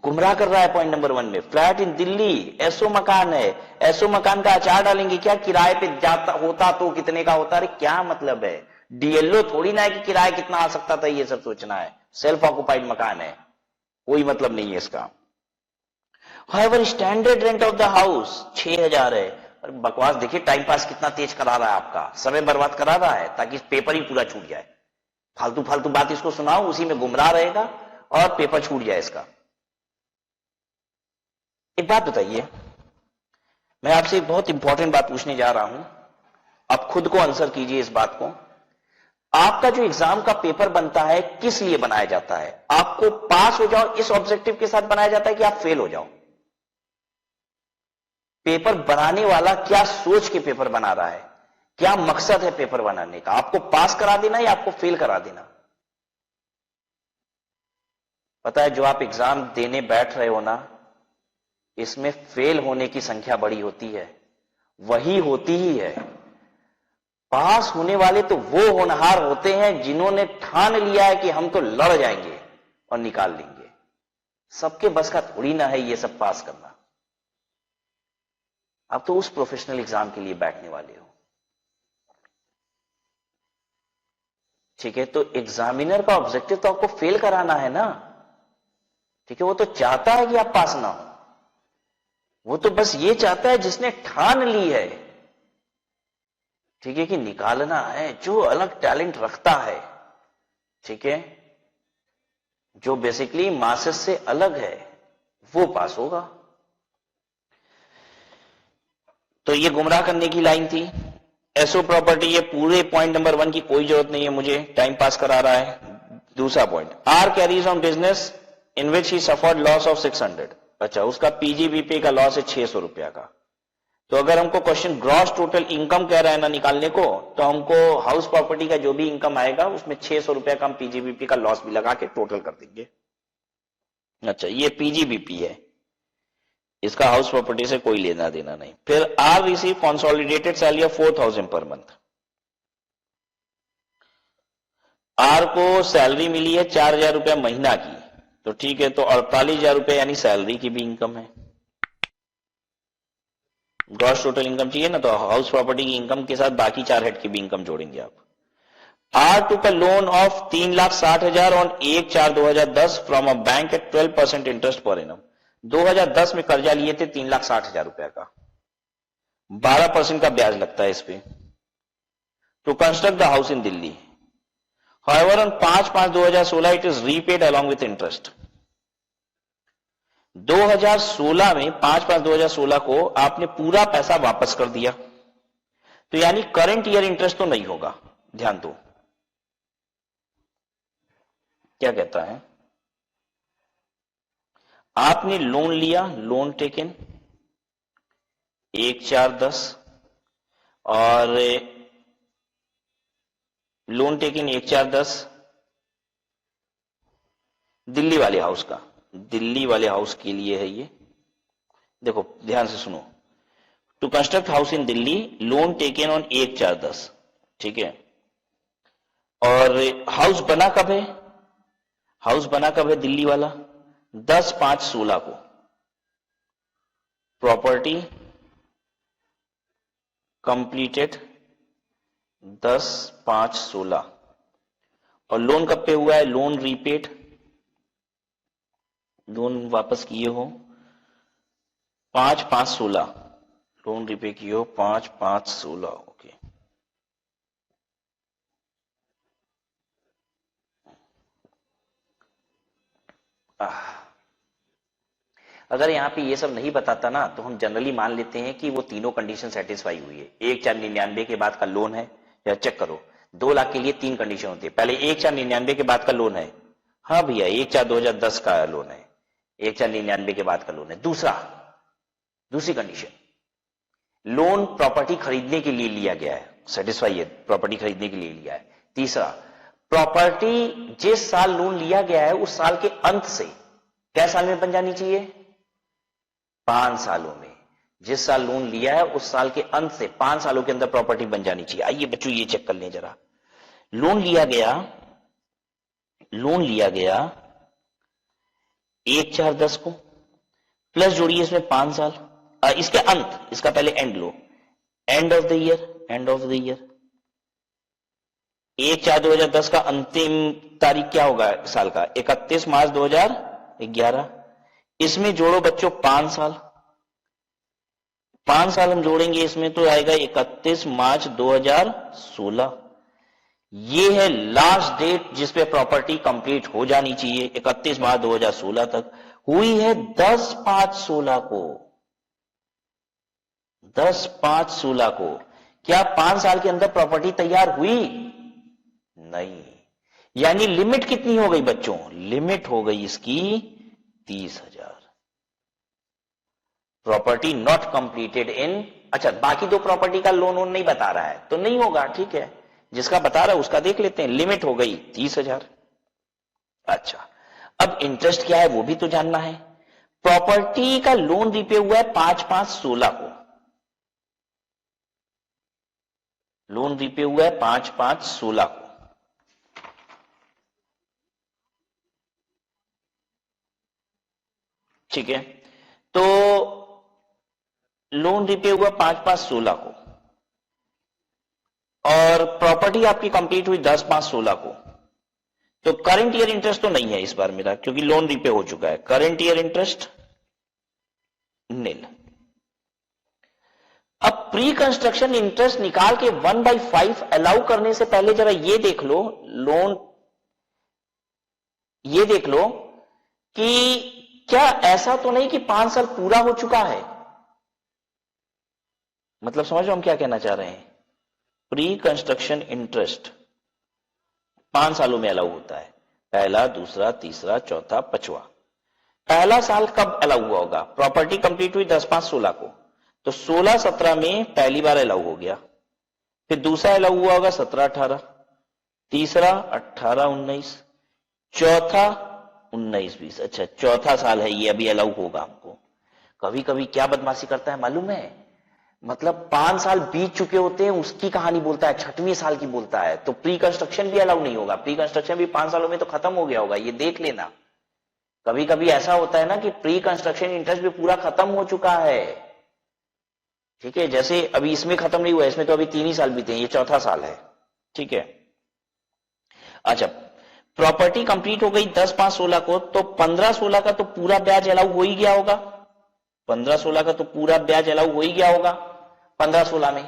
गुमराह कर रहा है पॉइंट नंबर 1 में। फ्लैट इन दिल्ली, एसओ मकान है, एसओ मकान का अचार डालेंगे क्या? किराए पे जाता होता तो कितने का होता? अरे क्या मतलब है? डीएलओ थोड़ी ना है कि किराया कितना आ सकता था, ये सब सोचना है। सेल्फ ऑक्युपाइड मकान है, कोई मतलब नहीं है इसका। However standard rent of the house 6,000 है। और बकवास देखिए, टाइम पास कितना तेज करा रहा है, आपका समय बर्बाद करा रहा है ताकि पेपर ही पूरा छूट जाए। फालतू फालतू बात इसको सुनाओ, उसी में गुमराह रहेगा और पेपर छूट जाए इसका। एक बात बताइए, मैं आपसे एक बहुत इंपॉर्टेंट बात पूछने जा रहा हूं, आप खुद को आंसर कीजिए इस बात को। आपका जो एग्जाम का पेपर बनता है किस लिए बनाया जाता है? आपको पास हो जाओ इस ऑब्जेक्टिव के साथ बनाया जाता है कि आप फेल हो जाओ? पेपर बनाने वाला क्या सोच के पेपर बना रहा है? क्या मकसद है पेपर बनाने का? आपको पास करा देना या आपको फेल करा देना? पता है, जो आप एग्जाम देने बैठ रहे हो ना, इसमें फेल होने की संख्या बड़ी होती है, वही होती ही है। पास होने वाले तो वो होनहार होते हैं जिन्होंने ठान लिया है कि हम तो लड़ जाएंगे और निकाल लेंगे। सबके बस का थोड़ी ना है ये सब पास करना। आप तो उस प्रोफेशनल एग्जाम के लिए बैठने वाले हो। ठीक है, तो एग्जामिनर का ऑब्जेक्टिव तो आपको फेल कराना है ना। ठीक है, वो तो चाहता है कि आप पास ना हो, वो तो बस ये चाहता है जिसने ठान ली है, ठीक है, कि निकालना है। जो अलग टैलेंट रखता है, ठीक है, जो बेसिकली मासेस से अलग है, वो पास होगा। तो ये गुमराह करने की लाइन थी। एसओ प्रॉपर्टी, ये पूरे पॉइंट नंबर 1 की कोई जरूरत नहीं है, मुझे टाइम पास करा रहा है। दूसरा point, R carries on business in which he suffered loss of 600। अच्छा, उसका पीजीबीपी का लॉस है 600 रुपया का। तो अगर हमको क्वेश्चन ग्रॉस टोटल इनकम कह रहा है ना निकालने को, तो हमको हाउस प्रॉपर्टी का जो भी इनकम आएगा उसमें 600 रुपया का हम पीजीबीपी का लॉस भी लगा के टोटल कर देंगे। अच्छा, ये पीजीबीपी है, इसका हाउस प्रॉपर्टी से कोई लेना देना नहीं। फिर R receive consolidated salary of 4000 per month. R को सैलरी मिली है 4000 रुपया महीना की, तो ठीक है, तो 48,000 रुपया यानी सैलरी की भी इनकम है। ग्रॉस टोटल इनकम चाहिए ना, तो हाउस प्रॉपर्टी की इनकम के साथ बाकी 4 हेड की भी इनकम जोड़ेंगे आप। R took a loan of 3,60,000 on 1/4/2010 from a bank at 12% interest per annum. 2010 में कर्जा लिए थे 3,60,000 रुपया का, 12% का ब्याज लगता है इस पे, to construct the house in Delhi. However, on 5/5/2016 it is repaid along with interest। 2016 में 5/5/2016 को आपने पूरा पैसा वापस कर दिया, तो यानी करंट ईयर इंटरेस्ट तो नहीं होगा। ध्यान दो क्या कहता है, आपने लोन लिया, लोन टेकन 1/4/10 और लोन टेकिंग 1/4/10 दिल्ली वाले हाउस का, दिल्ली वाले हाउस के लिए है ये। देखो ध्यान से सुनो, to construct house in Delhi, loan taken on 1/4/10, ठीक है। और हाउस बना कब है, हाउस बना कब है दिल्ली वाला, 10/5/16 को। प्रॉपर्टी कंप्लीटेड 10/5/16, और लोन कब पे हुआ है, लोन रीपेड, लोन वापस किए हो 5/5/16, लोन रीपे किए हो 5/5/16, ओके। अगर यहां पे ये सब नहीं बताता ना, तो हम जनरली मान लेते हैं कि वो तीनों कंडीशन सेटिस्फाई हुई है। 1/4/99 के बाद का लोन है, या चेक करो 2 लाख के लिए 3 कंडीशन होती है। पहले 1/4/99 के बाद का लोन है, हाँ भैया 1/4/2010 का लोन है, 1/4/99 के बाद का लोन है। दूसरी कंडीशन, लोन प्रॉपर्टी खरीदने के लिए लिया गया है, सेटिस्फाई है, प्रॉपर्टी खरीदने के लिए लिया है। तीसरा, प्रॉपर्टी जिस साल लोन लिया गया है उस साल के अंत से, क्या साल में बन जानी चाहिए, 5 सालों में। जिस साल लोन लिया है उस साल के अंत से 5 सालों के अंदर प्रॉपर्टी बन जानी चाहिए। आइए बच्चों ये चेक कर लें जरा, लोन लिया गया 1/4/10 को, प्लस जोड़िए इसमें 5 साल, इसके अंत, इसका पहले and low, and of the year, 1/4/2010 का अंतिम तारीख क्या होगा साल का, 31 मार्च 2011। इसमें जोड़ो बच्चों 5 साल, 5 साल हम जोड़ेंगे इसमें तो आएगा 31 मार्च 2016। ये है लास्ट डेट जिसपे प्रॉपर्टी कंप्लीट हो जानी चाहिए, 31 मार्च 2016 तक। हुई है 10/5/16 को, 10/5/16 को। क्या 5 साल के अंदर प्रॉपर्टी तैयार हुई, नहीं। यानी लिमिट कितनी हो गई बच्चों, लिमिट हो गई इसकी 30,000। प्रॉपर्टी नॉट कंप्लीटेड इन, अच्छा बाकी 2 प्रॉपर्टी का लोन नहीं बता रहा है तो नहीं होगा, ठीक है। जिसका बता रहा है उसका देख लेते हैं, लिमिट हो गई 30,000। अच्छा, अब इंटरेस्ट क्या है वो भी तो जानना है। प्रॉपर्टी का लोन रिपे हुआ है 5/5/16 को, लोन रिपे हुआ है 5/5/16 को, ठीक है। तो लोन रिपे हुआ 5/5/16 को, और प्रॉपर्टी आपकी कंप्लीट हुई 10/5/16 को। तो करंट ईयर इंटरेस्ट तो नहीं है इस बार मेरा, क्योंकि लोन रिपे हो चुका है। करंट ईयर इंटरेस्ट निल। अब प्री कंस्ट्रक्शन इंटरेस्ट निकाल के 1/5 अलाउ करने से पहले जरा ये देख लो, लोन ये देख लो कि क्या ऐसा तो नहीं कि 5 साल पूरा हो चुका है। मतलब समझ लो हम क्या कहना चाह रहे हैं। प्री कंस्ट्रक्शन इंटरेस्ट 5 सालों में अलाउ होता है, पहला, दूसरा, तीसरा, चौथा, पांचवा। पहला साल कब अलाउ हुआ होगा? प्रॉपर्टी कंप्लीट हुई 10/5/16 को, तो 16-17 में पहली बार अलाउ हो गया, फिर दूसरा अलाउ हुआ होगा 17-18, तीसरा 18-19, चौथा 19-20। अच्छा, चौथा साल है ये, अभी अलाउ होगा हमको। कभी कभी क्या बदमाशी करता है मालूम है, मतलब 5 साल बीत चुके होते हैं उसकी कहानी बोलता है, 6वें साल की बोलता है, तो प्री कंस्ट्रक्शन भी अलाउ नहीं होगा। प्री कंस्ट्रक्शन भी 5 सालों में तो खत्म हो गया होगा, ये देख लेना। कभी कभी ऐसा होता है ना कि प्री कंस्ट्रक्शन इंटरेस्ट भी पूरा खत्म हो चुका है, ठीक है, जैसे अभी इसमें खत्म नहीं हुआ, इसमें तो अभी 3 ही साल बीते हैं, ये चौथा साल है, ठीक है। अच्छा, प्रॉपर्टी कंप्लीट हो गई 10/5/16 को, तो 15-16 का तो पूरा ब्याज अलाउ हो ही गया होगा, 15-16 का तो पूरा ब्याज अलाउ हो ही गया होगा 15-16 में,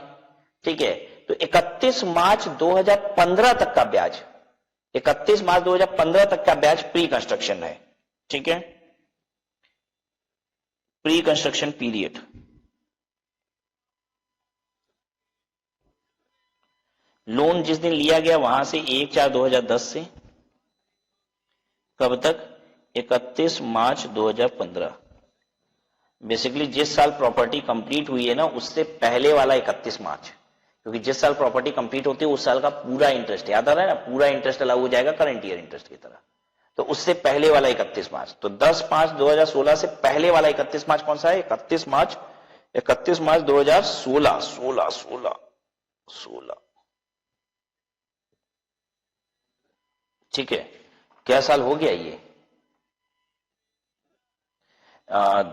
ठीक है। तो 31 मार्च 2015 तक का ब्याज, 31 मार्च 2015 तक का ब्याज प्री कंस्ट्रक्शन है, ठीक है, प्री कंस्ट्रक्शन पीरियड। लोन जिस दिन लिया गया वहां से 1/4/2010 से कब तक? 31 मार्च 2015। बेसिकली जिस साल प्रॉपर्टी कंप्लीट हुई है ना, उससे पहले वाला 31 मार्च, क्योंकि जिस साल प्रॉपर्टी कंप्लीट होती है उस साल का पूरा इंटरेस्ट, याद आ रहा है ना, पूरा इंटरेस्ट अलाउ हो जाएगा करंट ईयर इंटरेस्ट की तरह, तो उससे पहले वाला 31 मार्च। तो 10/5/2016 से पहले वाला 31 मार्च कौन सा है? 31 मार्च 2016। 16 ठीक है, क्या साल हो गया ये?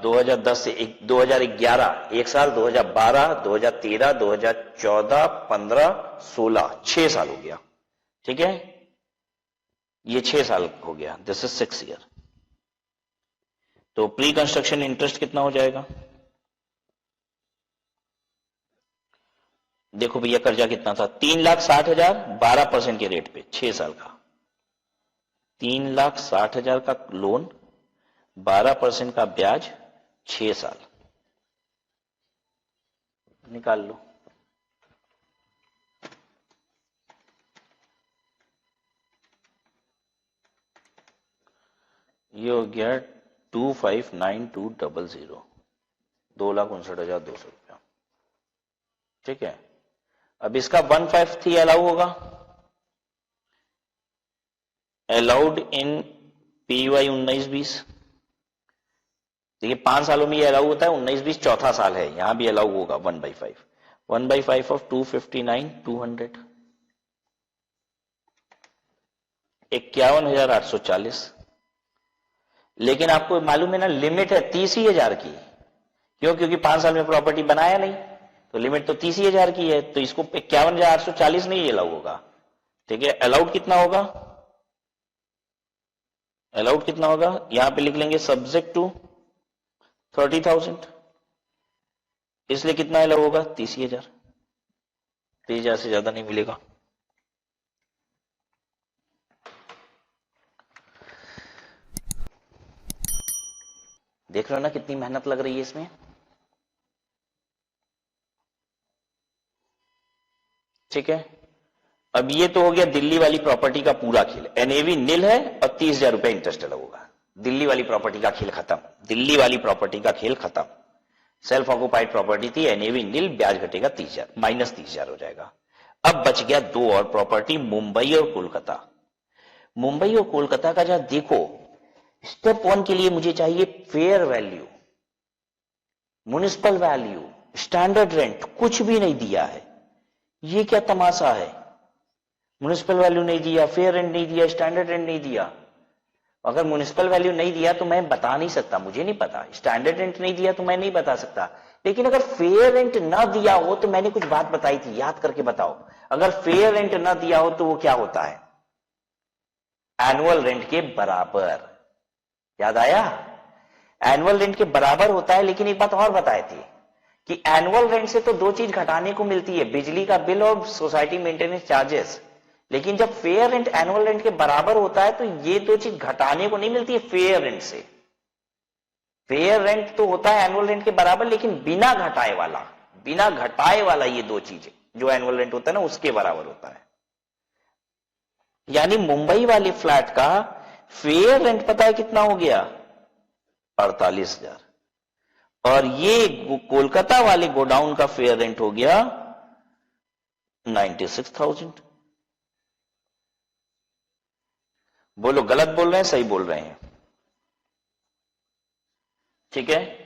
2010 से 2011 एक साल, 2012, 2013, 2014, 15, 16, 6 साल हो गया, ठीक है, ये 6 साल हो गया, दिस इज 6 ईयर। तो प्री कंस्ट्रक्शन इंटरेस्ट कितना हो जाएगा? देखो भैया कर्जा कितना था, 3,60,000 12% के रेट पे 6 साल का, 3,60,000 का लोन, 12% का ब्याज, 6 साल। निकाल लो। ये हो गया 259200, 2,59,200 रुपया, ठीक है। अब इसका 1/5 अलाउ होगा, अलाउड इन PY 19-20। देखिए 5 सालों में ये अलाउ होता है, 19-20 चौथा साल है, यहां भी अलाउ होगा 1/5, 1/5 ऑफ 259,200, 51,840। लेकिन आपको मालूम है ना, लिमिट है 30,000 की, क्यों? क्योंकि 5 साल में प्रॉपर्टी बनाया नहीं, तो लिमिट तो 30,000 की है, तो इसको 51,840 नहीं अलाउ होगा, ठीक है। अलाउड कितना होगा? अलाउड कितना होगा? यहां पे लिख लेंगे सब्जेक्ट टू 30,000, इसलिए कितना अलाउ होगा? 30,000। 30,000 से ज्यादा नहीं मिलेगा। देख रहे हो ना कितनी मेहनत लग रही है इसमें, ठीक है। अब ये तो हो गया दिल्ली वाली प्रॉपर्टी का पूरा खेल, एनएवी नील है और 30,000 रुपए इंटरेस्ट अलग होगा। दिल्ली वाली प्रॉपर्टी का खेल खत्म, दिल्ली वाली प्रॉपर्टी का खेल खत्म। सेल्फ ऑक्युपाइड प्रॉपर्टी थी, एनएवी नील, ब्याज घटेगा 30,000, -30,000 हो जाएगा। अब बच गया 2 और प्रॉपर्टी, मुंबई और कोलकाता। मुंबई और कोलकाता का जहां देखो, स्टेप 1 के लिए मुझे चाहिए fair value, municipal value, standard rent, कुछ भी नहीं दिया है। ये क्या तमाशा है, म्युनिसिपल वैल्यू नहीं दिया, फेयर रेंट नहीं दिया, स्टैंडर्ड रेंट नहीं दिया। अगर म्युनिसिपल वैल्यू नहीं दिया तो मैं बता नहीं सकता, मुझे नहीं पता, स्टैंडर्ड रेंट नहीं दिया तो मैं नहीं बता सकता, लेकिन अगर फेयर रेंट ना दिया हो तो मैंने कुछ बात बताई थी, याद करके बताओ। अगर फेयर रेंट ना दिया हो तो वो क्या होता है? एनुअल रेंट के बराबर, याद आया? एनुअल रेंट के बराबर होता है। लेकिन एक बात और बताए थे कि एनुअल रेंट से तो 2 चीज घटाने को मिलती है, बिजली का बिल और सोसाइटी मेंटेनेंस चार्जेस। लेकिन जब फेयर रेंट एनुअल रेंट के बराबर होता है तो ये 2 चीज घटाने को नहीं मिलती है फेयर रेंट से। फेयर रेंट तो होता है एनुअल रेंट के बराबर, लेकिन बिना घटाए वाला, बिना घटाए वाला ये दो चीजें जो एनुअल रेंट होता है ना उसके बराबर होता है। यानी मुंबई वाले फ्लैट का फेयर रेंट पता है कितना हो गया? 48,000। और ये कोलकाता वाले गोडाउन का फेयर रेंट हो गया 96,000। बोलो गलत बोल रहे हैं सही बोल रहे हैं? ठीक है।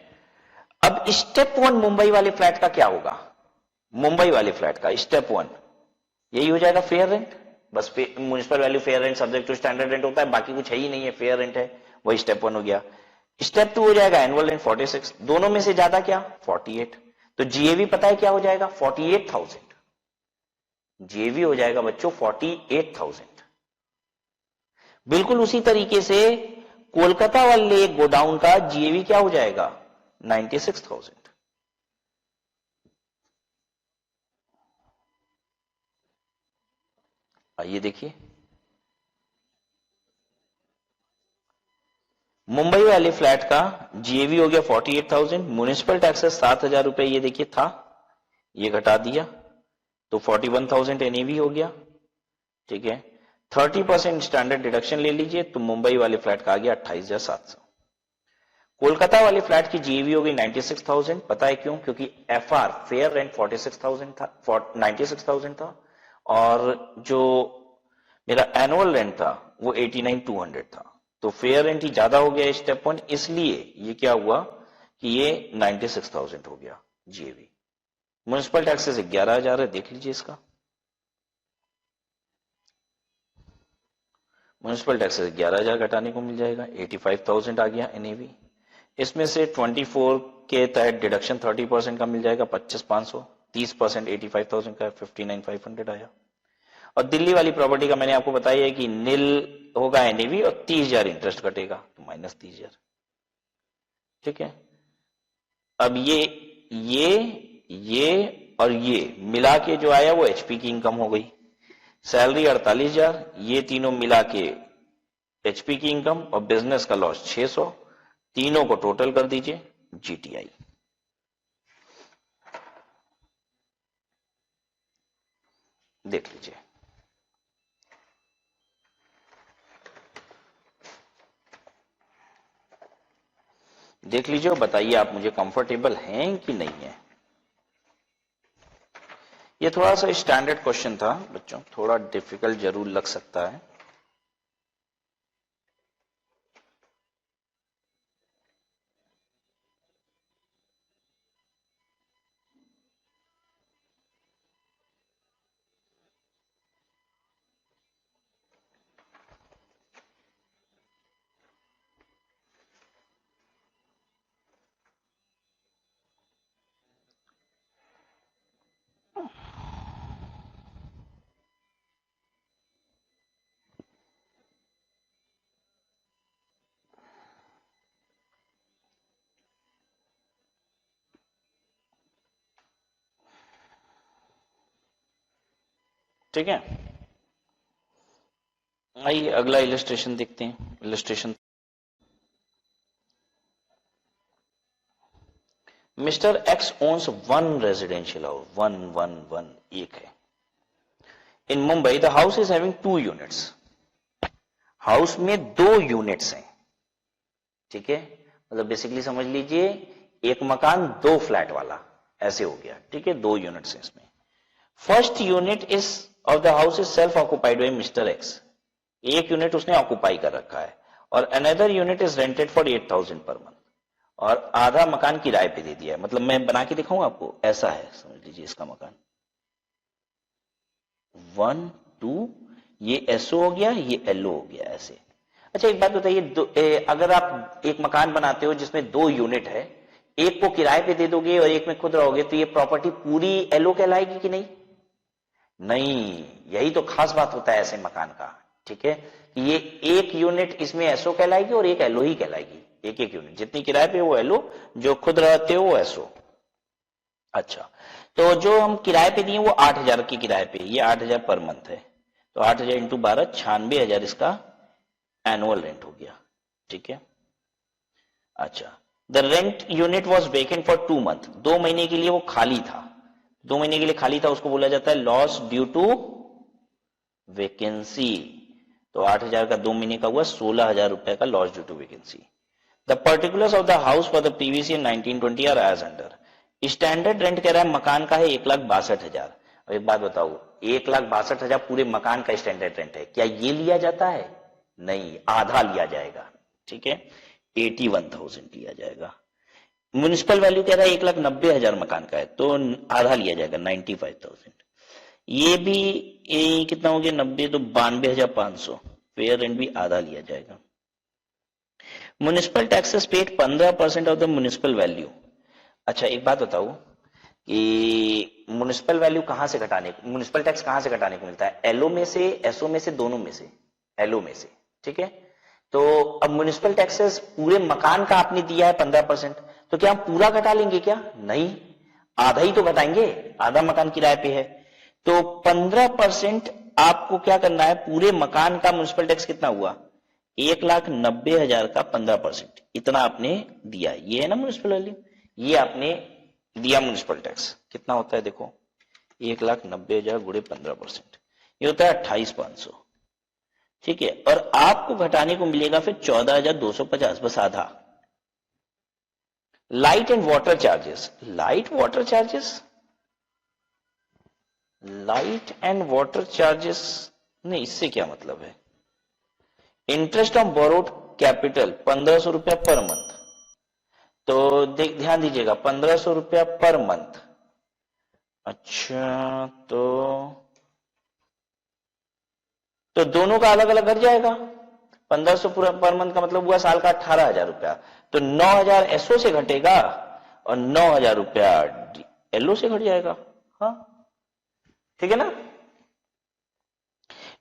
अब स्टेप 1 मुंबई वाले फ्लैट का क्या होगा? मुंबई वाले फ्लैट का स्टेप 1 यही हो जाएगा फेयर रेंट। बस municipal value fair rent subject to standard rent होता है, बाकी कुछ है ही नहीं है, फेयर रेंट है, वही स्टेप 1 हो गया। स्टेप 2 हो जाएगा एनुअल रेंट 46, दोनों में से ज्यादा क्या? 48। तो जीएवी पता है क्या हो जाएगा? 48,000। जीएवी हो जाएगा बच्चों 48,000। बिल्कुल उसी तरीके से कोलकाता वाले गोडाउन का जीएवी क्या हो जाएगा? 96,000। आइए देखिए, मुंबई वाले फ्लैट का जीएवी हो गया 48,000, म्युनिसिपल टैक्सेस 7,000 रुपए ये देखिए था, ये घटा दिया तो 41,000 एनएवी हो गया। ठीक है, 30% स्टैंडर्ड डिडक्शन ले लीजिए तो मुंबई वाले फ्लैट का आ गया 28,700। कोलकाता वाले फ्लैट की जीएवी हो गई 96,000। पता है क्यों? क्योंकि एफआर फेयर रेंट 46,000 था, 96,000 था, और जो मेरा एनुअल रेंट था वो 89,200 था। तो फेयर रेंट ही ज्यादा हो गया स्टेप 1, इसलिए ये क्या हुआ कि ये 96,000 हो गया जीएवी। म्युनिसिपल टैक्सेस 11,000 है, देख लीजिए इसका। म्युनिसिपल टैक्सेस 11,000 घटाने को मिल जाएगा, 85,000 आ गया एनएवी। इसमें से 24 के तहत डिडक्शन 30% का मिल जाएगा 25,500, 30% 85,000 का 59,500 आया। और दिल्ली वाली प्रॉपर्टी का मैंने आपको बताया है कि नील होगा एनएवी और 30,000 इंटरेस्ट कटेगा तो -30,000। ठीक है, अब ये और ये मिला के जो आया वो एचपी की इनकम हो गई। सैलरी 48,000, ये तीनों मिला के एचपी की इनकम और बिजनेस का लॉस 600, तीनों को टोटल कर दीजिए जीटीआई। देख लीजिए, देख लीजिए और बताइए आप मुझे कंफर्टेबल हैं कि नहीं है। ये थोड़ा सा स्टैंडर्ड क्वेश्चन था बच्चों, थोड़ा डिफिकल्ट जरूर लग सकता है। ठीक है, आइए अगला इलस्ट्रेशन देखते हैं। Illustration, mister X owns one residential house, one एक है। In Mumbai the house is having 2 units. House में 2 यूनिट्स हैं। ठीक है, मतलब बेसिकली समझ लीजिए एक मकान 2 फ्लैट वाला ऐसे हो गया। ठीक है, 2 यूनिट्स हैं इसमें। First unit is of the house is self occupied by mister x. एक यूनिट उसने ऑक्युपाई कर रखा है और another unit is rented for 8,000 per month, और आधा मकान किराए पे दे दिया है। मतलब मैं बना के दिखाऊं आपको, ऐसा है समझ लीजिए इसका मकान 1 2, ये एसओ हो गया, ये एलओ हो गया ऐसे। अच्छा एक बात बताइए, अगर आप एक मकान बनाते हो जिसमें 2 यूनिट है, एक को किराए पे दे दोगे और एक में खुद रहोगे, तो ये प्रॉपर्टी पूरी एलओ कहलाएगी कि नहीं? नहीं, यही तो खास बात होता है ऐसे मकान का। ठीक है, ये एक यूनिट इसमें एसओ कहलाएगी और एक एलओ ही कहलाएगी। एक एक यूनिट जितनी किराए पे वो एलओ, जो खुद रहते हो वो एसओ। अच्छा, तो जो हम किराए पे दिए वो 8,000 की किराए पे, ये 8,000 पर मंथ है, तो 8,000 इंटू 12 96,000 इसका एनुअल रेंट हो गया। ठीक है, अच्छा, the rent unit was vacant for 2 month, 2 महीने के लिए वो खाली था। 2 महीने के लिए खाली था, उसको बोला जाता है लॉस ड्यू टू वैकेंसी। तो 8,000 का 2 महीने का हुआ 16,000 रुपए का loss due to vacancy. The particulars of the house for the previous year 1920 are as under. Standard rent कह रहा है मकान का है 1,62,000। अब एक बात बताओ, 1,62,000 पूरे मकान का स्टैंडर्ड रेंट है, क्या ये लिया जाता है? नहीं, आधा लिया जाएगा। ठीक है, 81,000 लिया जाएगा। म्युनिसिपल वैल्यू कह रहा है 1,90,000 मकान का है, तो आधा लिया जाएगा 95,000। ये भी कितना हो गया 90, तो 92,500। फेयर रेंट भी आधा लिया जाएगा। Municipal taxes paid 15% of the municipal value. अच्छा एक बात बताओ कि म्युनिसिपल वैल्यू कहां से घटाने, म्युनिसिपल टैक्स कहां से घटाने को मिलता है? एलओ में से, एसओ में से, दोनों में से? एलओ में से। ठीक है, तो अब म्युनिसिपल टैक्सेस पूरे मकान का आपने दिया है 15%, तो क्या हम पूरा घटा लेंगे क्या? नहीं, आधा ही तो घटाएंगे, आधा मकान किराए पे है। तो 15% आपको क्या करना है, पूरे मकान का म्युनिसिपल टैक्स कितना हुआ? 1,90,000 का 15%, इतना आपने दिया। ये है ना म्युनिसिपल वैल्यू, ये आपने दिया म्युनिसिपल टैक्स। कितना होता है देखो, 1,90,000 गुणे 15%, ये होता है 28,500। ठीक है, और आपको घटाने को मिलेगा फिर 14,250, बस आधा। Light and water charges, light water charges, light and water charges नहीं, इससे क्या मतलब है? इंटरेस्ट ऑन बोरोड कैपिटल 1,500 रुपया पर मंथ। तो ध्यान दीजिएगा, 1,500 रुपया पर मंथ। अच्छा, तो दोनों का अलग अलग घट जाएगा। 1,500 पूरा पर मंथ का मतलब हुआ साल का 18,000 रुपया। तो 9,000 एसओ से घटेगा और 9,000 रुपया एलओ से घट जाएगा। हाँ ठीक है ना।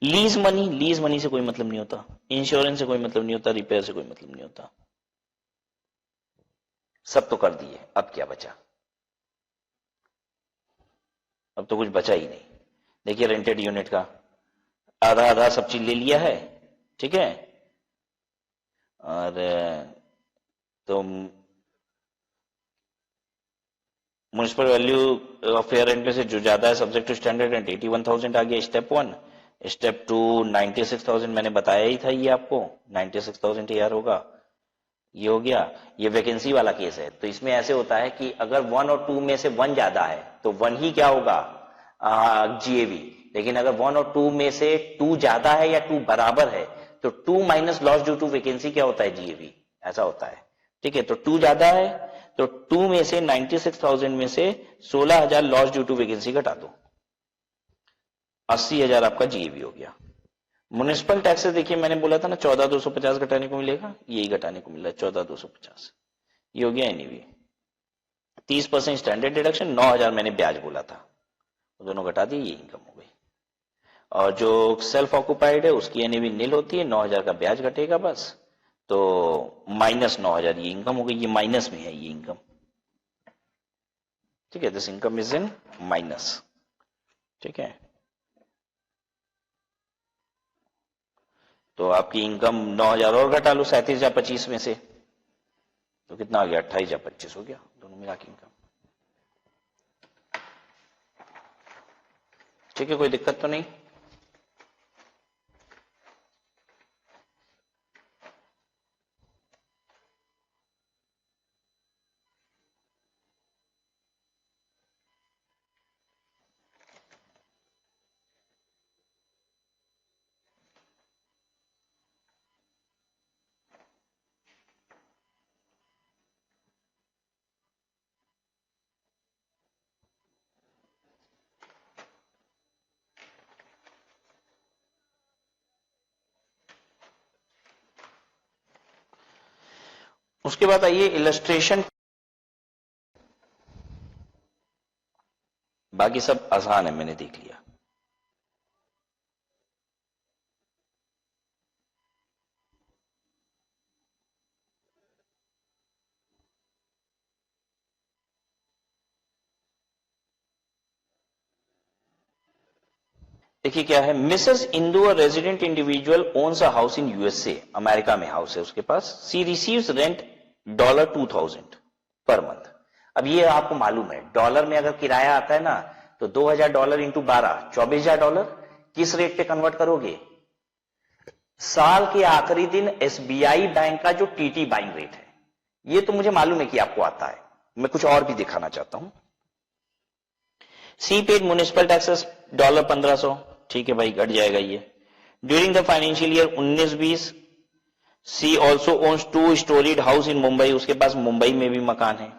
लीज मनी, लीज मनी से कोई मतलब नहीं होता, इंश्योरेंस से कोई मतलब नहीं होता, रिपेयर से कोई मतलब नहीं होता। सब तो कर दिए, अब क्या बचा? अब तो कुछ बचा ही नहीं। देखिए रेंटेड यूनिट का आधा आधा सब चीज ले लिया है। ठीक है, और तो municipal value of fair rent में से जो ज्यादा है सब्जेक्ट टू स्टैंडर्ड रेंट 81,000 आ गया, स्टेप 1। स्टेप 2 96,000 मैंने बताया ही था, ये आपको 96,000 यार होगा, ये हो गया। ये वैकेंसी वाला केस है, तो इसमें ऐसे होता है कि अगर 1 और 2 में से 1 ज्यादा है तो 1 ही क्या होगा, जीएवी। लेकिन अगर 1 और 2 में से 2 ज्यादा है या 2 बराबर है तो 2 minus loss due to vacancy क्या होता है, जीएवी, ऐसा होता है। ठीक है, तो 2 ज्यादा है तो 2 में से 96,000 में से 16,000 लॉस ड्यू टू वैकेंसी घटा दो, 80,000 आपका जीएवी हो गया। म्युनिसिपल टैक्सेस देखिए मैंने बोला था ना 14,250 घटाने को मिलेगा, यही घटाने को मिल रहा है 14,250, ये हो गया एनईवी। 30% स्टैंडर्ड डिडक्शन, 9,000 मैंने ब्याज बोला था, वो दोनों घटा दिए, ये इनकम हो गई। और जो सेल्फ ऑक्युपाइड है उसकी एनईवी नील होती है, 9,000 का ब्याज घटेगा बस, तो माइनस 9,000 ये इनकम हो गई, ये माइनस में है ये इनकम। ठीक है, this income is in minus. ठीक है, तो आपकी इनकम 9,000 और घटा लो 37,025 में से, तो कितना आ गया, 28,025 हो गया दोनों मिला के इनकम। ठीक है, कोई दिक्कत तो नहीं। उसके बाद आइए इलस्ट्रेशन, बाकी सब आसान है, मैंने देख लिया। देखिए क्या है, Mrs Indu a resident individual owns a house in USA, America में हाउस है उसके पास। सी रिसीव्स रेंट $2,000 पर मंथ। अब ये आपको मालूम है डॉलर में अगर किराया आता है ना तो $2000 इंटू 12 $24,000 किस रेट पे कन्वर्ट करोगे? साल के आखिरी दिन एसबीआई बैंक का जो टीटी बाइंग रेट है, ये तो मुझे मालूम है कि आपको आता है, मैं कुछ और भी दिखाना चाहता हूं। सी पेड म्युनिसिपल टैक्सेस $1500, ठीक है भाई, घट जाएगा ये। During the financial year 19-20 she also owns 2 storied house in Mumbai, उसके पास मुंबई में भी मकान है।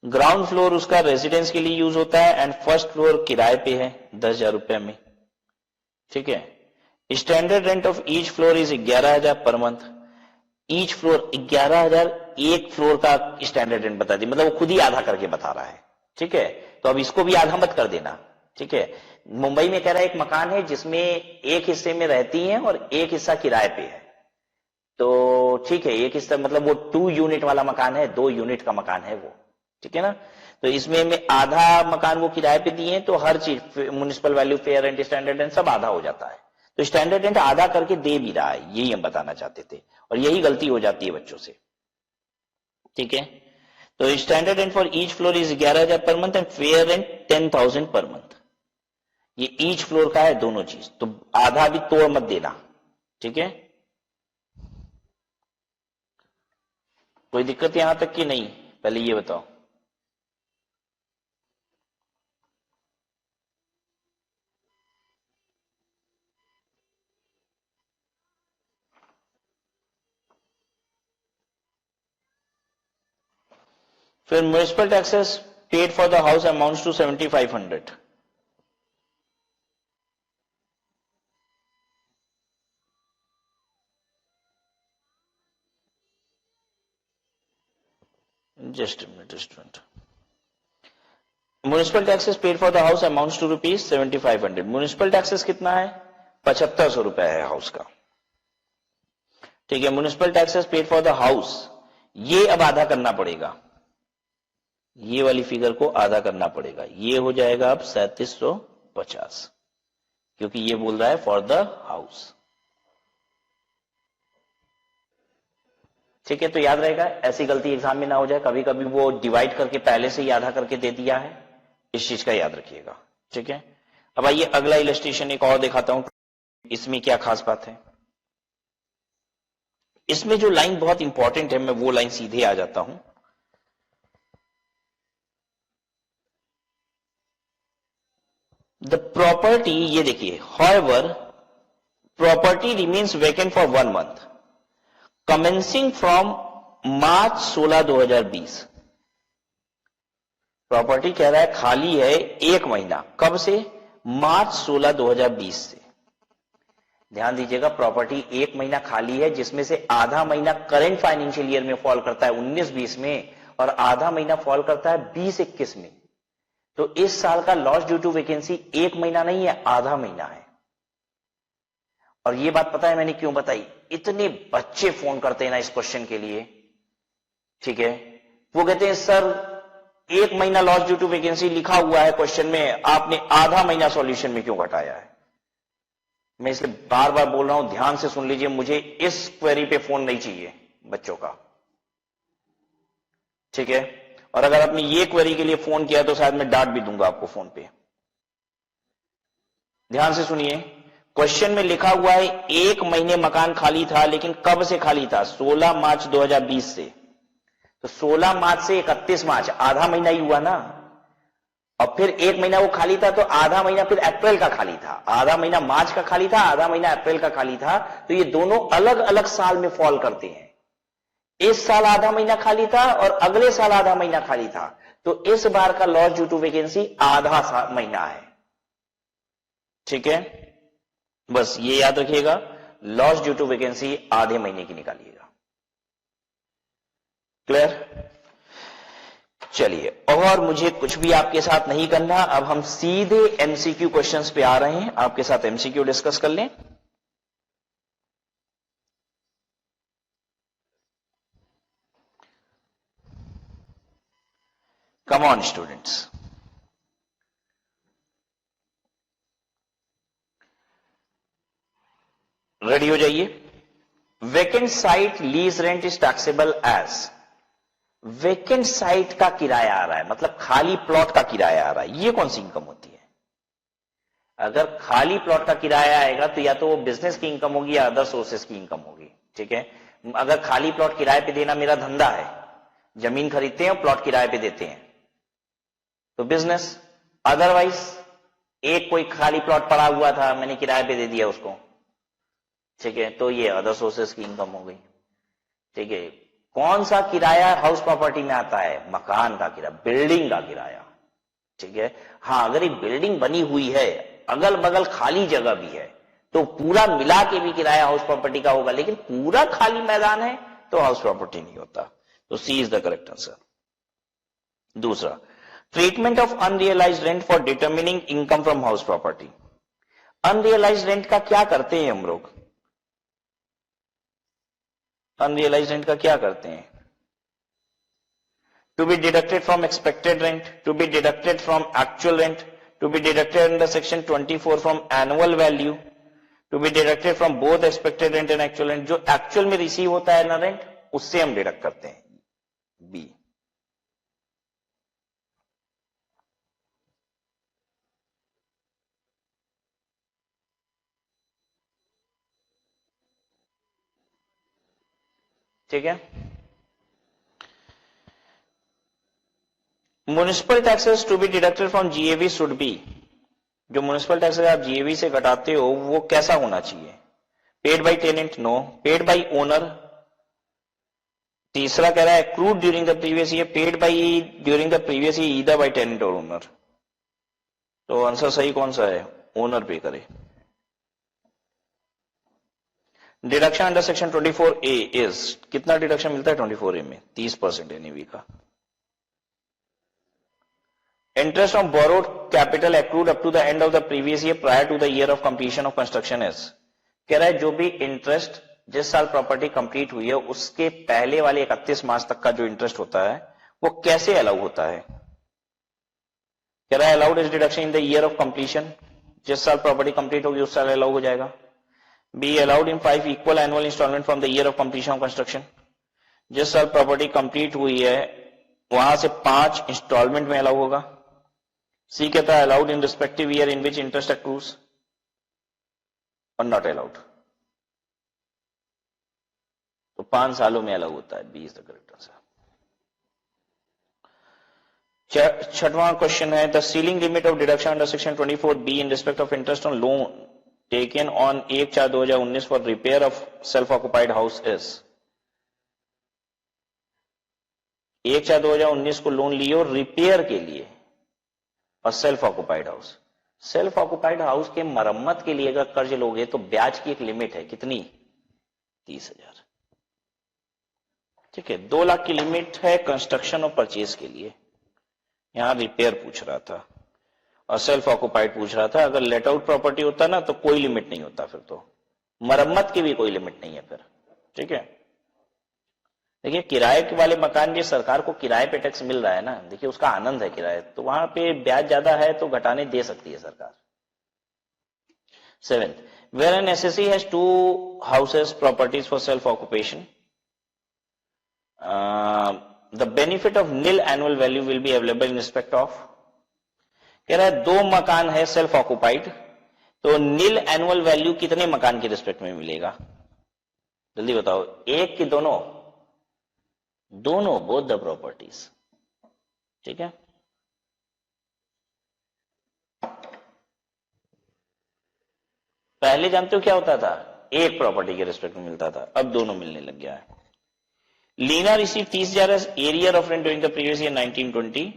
ग्राउंड फ्लोर उसका रेजिडेंस के लिए यूज होता है एंड फर्स्ट फ्लोर किराए पे है 10,000 रुपए में, ठीक है। Standard rent of each floor is 11,000 per month. Each floor 11,000, एक फ्लोर का स्टैंडर्ड रेंट बता दी, मतलब वो खुद ही आधा करके बता रहा है, ठीक है। तो अब इसको भी आधा मत कर देना, ठीक है। मुंबई में कह रहा है एक मकान है जिसमें एक हिस्से में रहती हैं और एक हिस्सा किराए पे है, तो ठीक है, एक हिस्सा मतलब वो 2 यूनिट वाला मकान है, 2 यूनिट का मकान है वो, ठीक है ना। तो इसमें में आधा मकान वो किराए पे दिए हैं, तो हर चीज municipal value, fair rent, standard rent सब आधा हो जाता है। तो स्टैंडर्ड रेंट आधा करके दे भी रहा है, यही हम बताना चाहते थे, और यही गलती हो जाती है बच्चों से, ठीक है। तो standard rent for each floor is 11,000 per month and fair rent 10,000 per month. ये ईच फ्लोर का है दोनों चीज, तो आधा भी तोड़ मत देना, ठीक है। कोई दिक्कत यहां तक कि नहीं, पहले ये बताओ। फिर municipal taxes paid for the house amounts to 7,500। Just minute. Municipal taxes paid for the house amounts to ₹7,500। Municipal taxes कितना है? 7,500 रुपए है हाउस का, ठीक है। Municipal taxes paid for the house, ये अब आधा करना पड़ेगा, ये वाली फिगर को आधा करना पड़ेगा, ये हो जाएगा अब 3,750, क्योंकि ये बोल रहा है फॉर द हाउस, ठीक है। तो याद रहेगा, ऐसी गलती एग्जाम में ना हो जाए, कभी कभी वो डिवाइड करके पहले से ही आधा करके दे दिया है, इस चीज का याद रखिएगा, ठीक है। अब आइए अगला इलस्ट्रेशन एक और दिखाता हूं, इसमें क्या खास बात है। इसमें जो लाइन बहुत इंपॉर्टेंट है, मैं वो लाइन सीधे आ जाता हूं। द प्रॉपर्टी, ये देखिए, however property remains vacant for 1 month commencing from March 16, 2020। Property कह रहा है खाली है 1 महीना, कब से? मार्च 16, 2020 से। ध्यान दीजिएगा, प्रॉपर्टी 1 महीना खाली है, जिसमें से आधा महीना करंट फाइनेंशियल ईयर में फॉल करता है 19-20 में, और आधा महीना फॉल करता है 20-21 में। तो इस साल का लॉस ड्यू टू वैकेंसी 1 महीना नहीं है, आधा महीना है। और ये बात पता है मैंने क्यों बताई? इतने बच्चे फोन करते हैं ना इस क्वेश्चन के लिए, ठीक है। वो कहते हैं सर 1 महीना लॉस ड्यू टू वैकेंसी लिखा हुआ है क्वेश्चन में, आपने आधा महीना सॉल्यूशन में क्यों घटाया है? मैं इसलिए बार बार बोल रहा हूं, ध्यान से सुन लीजिए, मुझे इस क्वेरी पे फोन नहीं चाहिए बच्चों का, ठीक है। और अगर आपने ये क्वेरी के लिए फोन किया तो शायद मैं डांट भी दूंगा आपको फोन पे। ध्यान से सुनिए, क्वेश्चन में लिखा हुआ है 1 महीने मकान खाली था, लेकिन कब से खाली था? 16 मार्च 2020 से। तो 16 मार्च से 31 मार्च, आधा महीना ही हुआ ना। और फिर 1 महीना वो खाली था, तो आधा महीना फिर अप्रैल का खाली था, आधा महीना मार्च का खाली था, आधा महीना अप्रैल का खाली था। तो ये दोनों अलग अलग साल में फॉल करते हैं। इस साल आधा महीना खाली था और अगले साल आधा महीना खाली था, तो इस बार का लॉस ड्यू टू वैकेंसी आधा महीना है, ठीक है। बस ये याद रखिएगा, लॉस ड्यू टू वैकेंसी आधे महीने की निकालिएगा। क्लियर? चलिए, और मुझे कुछ भी आपके साथ नहीं करना, अब हम सीधे एमसीक्यू क्वेश्चंस पे आ रहे हैं, आपके साथ एमसीक्यू डिस्कस कर लें। कम ऑन स्टूडेंट्स, रेडी हो जाइए। Vacant site lease rent is taxable as, vacant site का किराया आ रहा है, मतलब खाली प्लॉट का किराया आ रहा है, ये कौन सी इनकम होती है? अगर खाली प्लॉट का किराया आएगा तो या तो वो बिजनेस की इनकम होगी या अदर सोर्सेस की इनकम होगी, ठीक है। अगर खाली प्लॉट किराए पे देना मेरा धंधा है, जमीन खरीदते हैं और प्लॉट किराए पे देते हैं, तो बिजनेस। अदरवाइज एक कोई खाली प्लॉट पड़ा हुआ था, मैंने किराए पे दे दिया उसको, ठीक है, तो ये अदर सोर्सेस की इनकम हो गई, ठीक है। कौन सा किराया हाउस प्रॉपर्टी में आता है? मकान का किराया, बिल्डिंग का किराया, ठीक है। हाँ, अगर एक बिल्डिंग बनी हुई है, अगल बगल खाली जगह भी है, तो पूरा मिला के भी किराया हाउस प्रॉपर्टी का होगा, लेकिन पूरा खाली मैदान है तो हाउस प्रॉपर्टी नहीं होता। तो सी इज द करेक्ट आंसर। दूसरा, treatment of unrealised rent for determining income from house property. Unrealised rent का क्या करते हैं हम लोग? अनरियलाइज्ड रेंट का क्या करते हैं? To be deducted from expected rent, to be deducted from actual rent, to be deducted under section 24 from annual value, to be deducted from both expected rent and actual rent. जो एक्चुअल में रिसीव होता है ना रेंट, उससे हम डिडक्ट करते हैं, बी। ठीक है। Municipal taxes to be deducted from GAV should be. जो म्युनिसिपल टैक्सेस आप जीएवी से घटाते हो वो कैसा होना चाहिए? Paid by tenant, no. Paid by owner. तीसरा कह रहा है accrued during the previous year, paid by during the previous year either by tenant और ओनर। तो आंसर सही कौन सा है? ओनर पे करे। Deduction under section 24A is, कितना डिडक्शन मिलता है 24A में? 30% एनईवी का। Interest on borrowed capital accrued up to the end of the previous year prior to the year of completion of construction is. कह रहा है जो भी इंटरेस्ट जिस साल प्रॉपर्टी कंप्लीट हुई है उसके पहले वाले 31 मार्च तक का जो इंटरेस्ट होता है वो कैसे अलाउ होता है? कह रहा है allowed is deduction in the year of completion, जिस साल प्रॉपर्टी कंप्लीट होगी उस साल अलाउ हो जाएगा। Be allowed in 5 equal annual instalment from the year of completion of construction, जिस साल प्रॉपर्टी कंप्लीट हुई है वहां से 5 इंस्टॉलमेंट में अलाउ होगा। सी कहता है allowed in respective year in which interest accrues और नॉट अलाउड। तो 5 सालों में अलाउ होता है, B is the correct answer. छठवां क्वेश्चन है the ceiling limit of deduction under section 24B in respect of interest on loan taken on 1/4/2019 for repair of self occupied house is. 1/4/2019 को लोन लियो रिपेयर के लिए और self occupied house. Self occupied house के मरम्मत के लिए अगर कर्ज लोगे तो ब्याज की एक लिमिट है, कितनी? 30,000। ठीक है, 2 लाख की लिमिट है कंस्ट्रक्शन और परचेज के लिए। यहां रिपेयर पूछ रहा था और सेल्फ ऑक्युपाइड पूछ रहा था। अगर लेट आउट प्रॉपर्टी होता ना तो कोई लिमिट नहीं होता, फिर तो मरम्मत की भी कोई लिमिट नहीं है फिर। ठीक है, देखिए किराए के वाले मकान भी सरकार को किराए पे टैक्स मिल रहा है ना, देखिए उसका आनंद है किराए, तो वहां पे ब्याज ज्यादा है तो घटाने दे सकती है सरकार। 7th, where an SSC has 2 houses properties for self occupation, the benefit of nil annual value will be available in respect of. कह रहा है 2 मकान है सेल्फ ऑक्युपाइड, तो नील एनुअल वैल्यू कितने मकान के रिस्पेक्ट में मिलेगा? जल्दी बताओ, एक कि दोनों? दोनों, बोथ द प्रॉपर्टीज। ठीक है, पहले जानते हो क्या होता था? एक प्रॉपर्टी के रिस्पेक्ट में मिलता था, अब दोनों मिलने लग गया है। Leena receive 30,000 arrear of rent during the previous year 1920।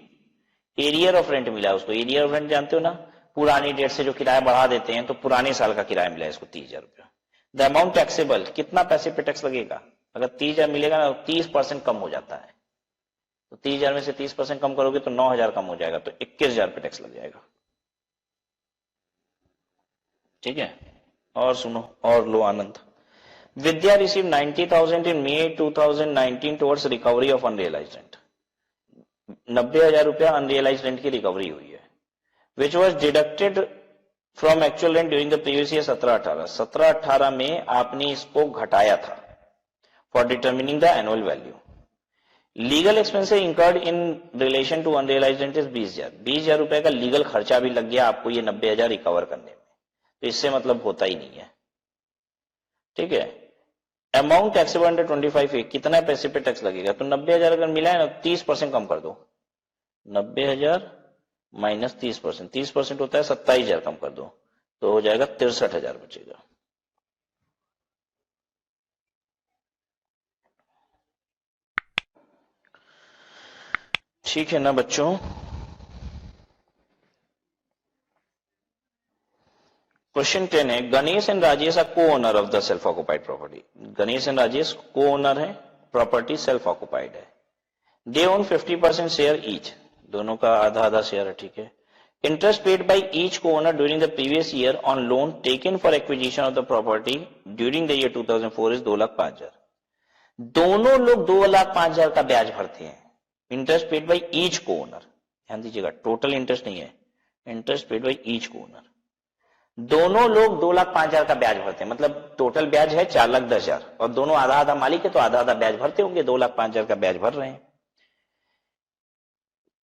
Arrear of rent मिला उसको, एरियर ऑफ रेंट जानते हो ना, पुरानी डेट से जो किराया बढ़ा देते हैं तो पुराने साल का किराया मिला इसको 30,000 रुपया। द अमाउंट टैक्सेबल, कितना पैसे पे टैक्स लगेगा? अगर 30,000 मिलेगा ना तो 30% कम हो जाता है, तो 30,000 में से 30% कम करोगे तो 9,000 कम हो जाएगा, तो 21,000 पे टैक्स लग जाएगा। ठीक है, और सुनो और लो आनंद। Vidya receive 90,000 in May 2019 towards recovery of unrealised rent. 90,000 रुपया अनरियलाइज्ड रेंट की रिकवरी हुई है, which was deducted from actual rent during the previous year 17-18। 17-18 में आपने इसको घटाया था for determining the annual value. Legal expenses incurred in relation to unrealised rent 20,000 रुपए का लीगल खर्चा भी लग गया आपको ये 90,000 रिकवर करने में, तो इससे मतलब होता ही नहीं है। ठीक है, अमाउंट टैक्सेबल अंडर 25A, कितना पैसे पे टैक्स लगेगा, तो 90,000 अगर मिला है ना 30% कम कर दो, 90,000 माइनस 30%, 30% होता है 27,000 कम कर दो, तो हो जाएगा 63,000 बचेगा। ठीक है ना बच्चों। क्वेश्चन 10 है, गणेश एंड राजेश आर को owner of the self occupied property. Ganesh and Rajesh को ओनर है, प्रॉपर्टी सेल्फ ऑक्युपाइड है। दे ओन 50% शेयर ईच, दोनों का आधा आधा शेयर है। ठीक है, इंटरेस्ट पेड बाय ईच को owner during the previous year on loan taken for acquisition of the property during the year 2004 is 2,05,000। दोनों लोग 2,05,000 का ब्याज भरते हैं। इंटरेस्ट पेड बाय ईच को ओनर, ध्यान दीजिएगा, टोटल इंटरेस्ट नहीं है, इंटरेस्ट पेड बाय ईच को ओनर। दोनों लोग 2,05,000 का ब्याज भरते हैं, मतलब टोटल ब्याज है 4,10,000 और दोनों आधा आधा मालिक है, तो आधा आधा ब्याज भरते होंगे, 2,05,000 का ब्याज भर रहे हैं।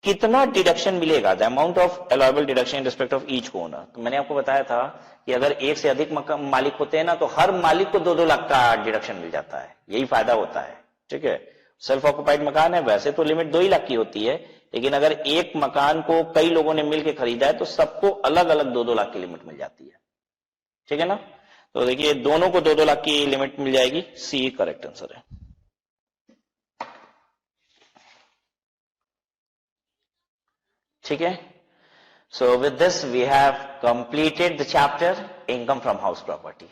कितना डिडक्शन मिलेगा, the amount of allowable deduction in respect of each को ओनर। तो मैंने आपको बताया था कि अगर एक से अधिक मालिक होते हैं ना, तो हर मालिक को 2-2 लाख का डिडक्शन मिल जाता है, यही फायदा होता है। ठीक है, सेल्फ ऑक्युपाइड मकान है, वैसे तो लिमिट 2 ही लाख की होती है, लेकिन अगर एक मकान को कई लोगों ने मिलकर खरीदा है तो सबको अलग अलग 2-2 लाख की लिमिट मिल जाती है। ठीक है ना, तो देखिए दोनों को 2-2 लाख की लिमिट मिल जाएगी, सी करेक्ट आंसर है। ठीक है, so with this we have completed the chapter income from house property.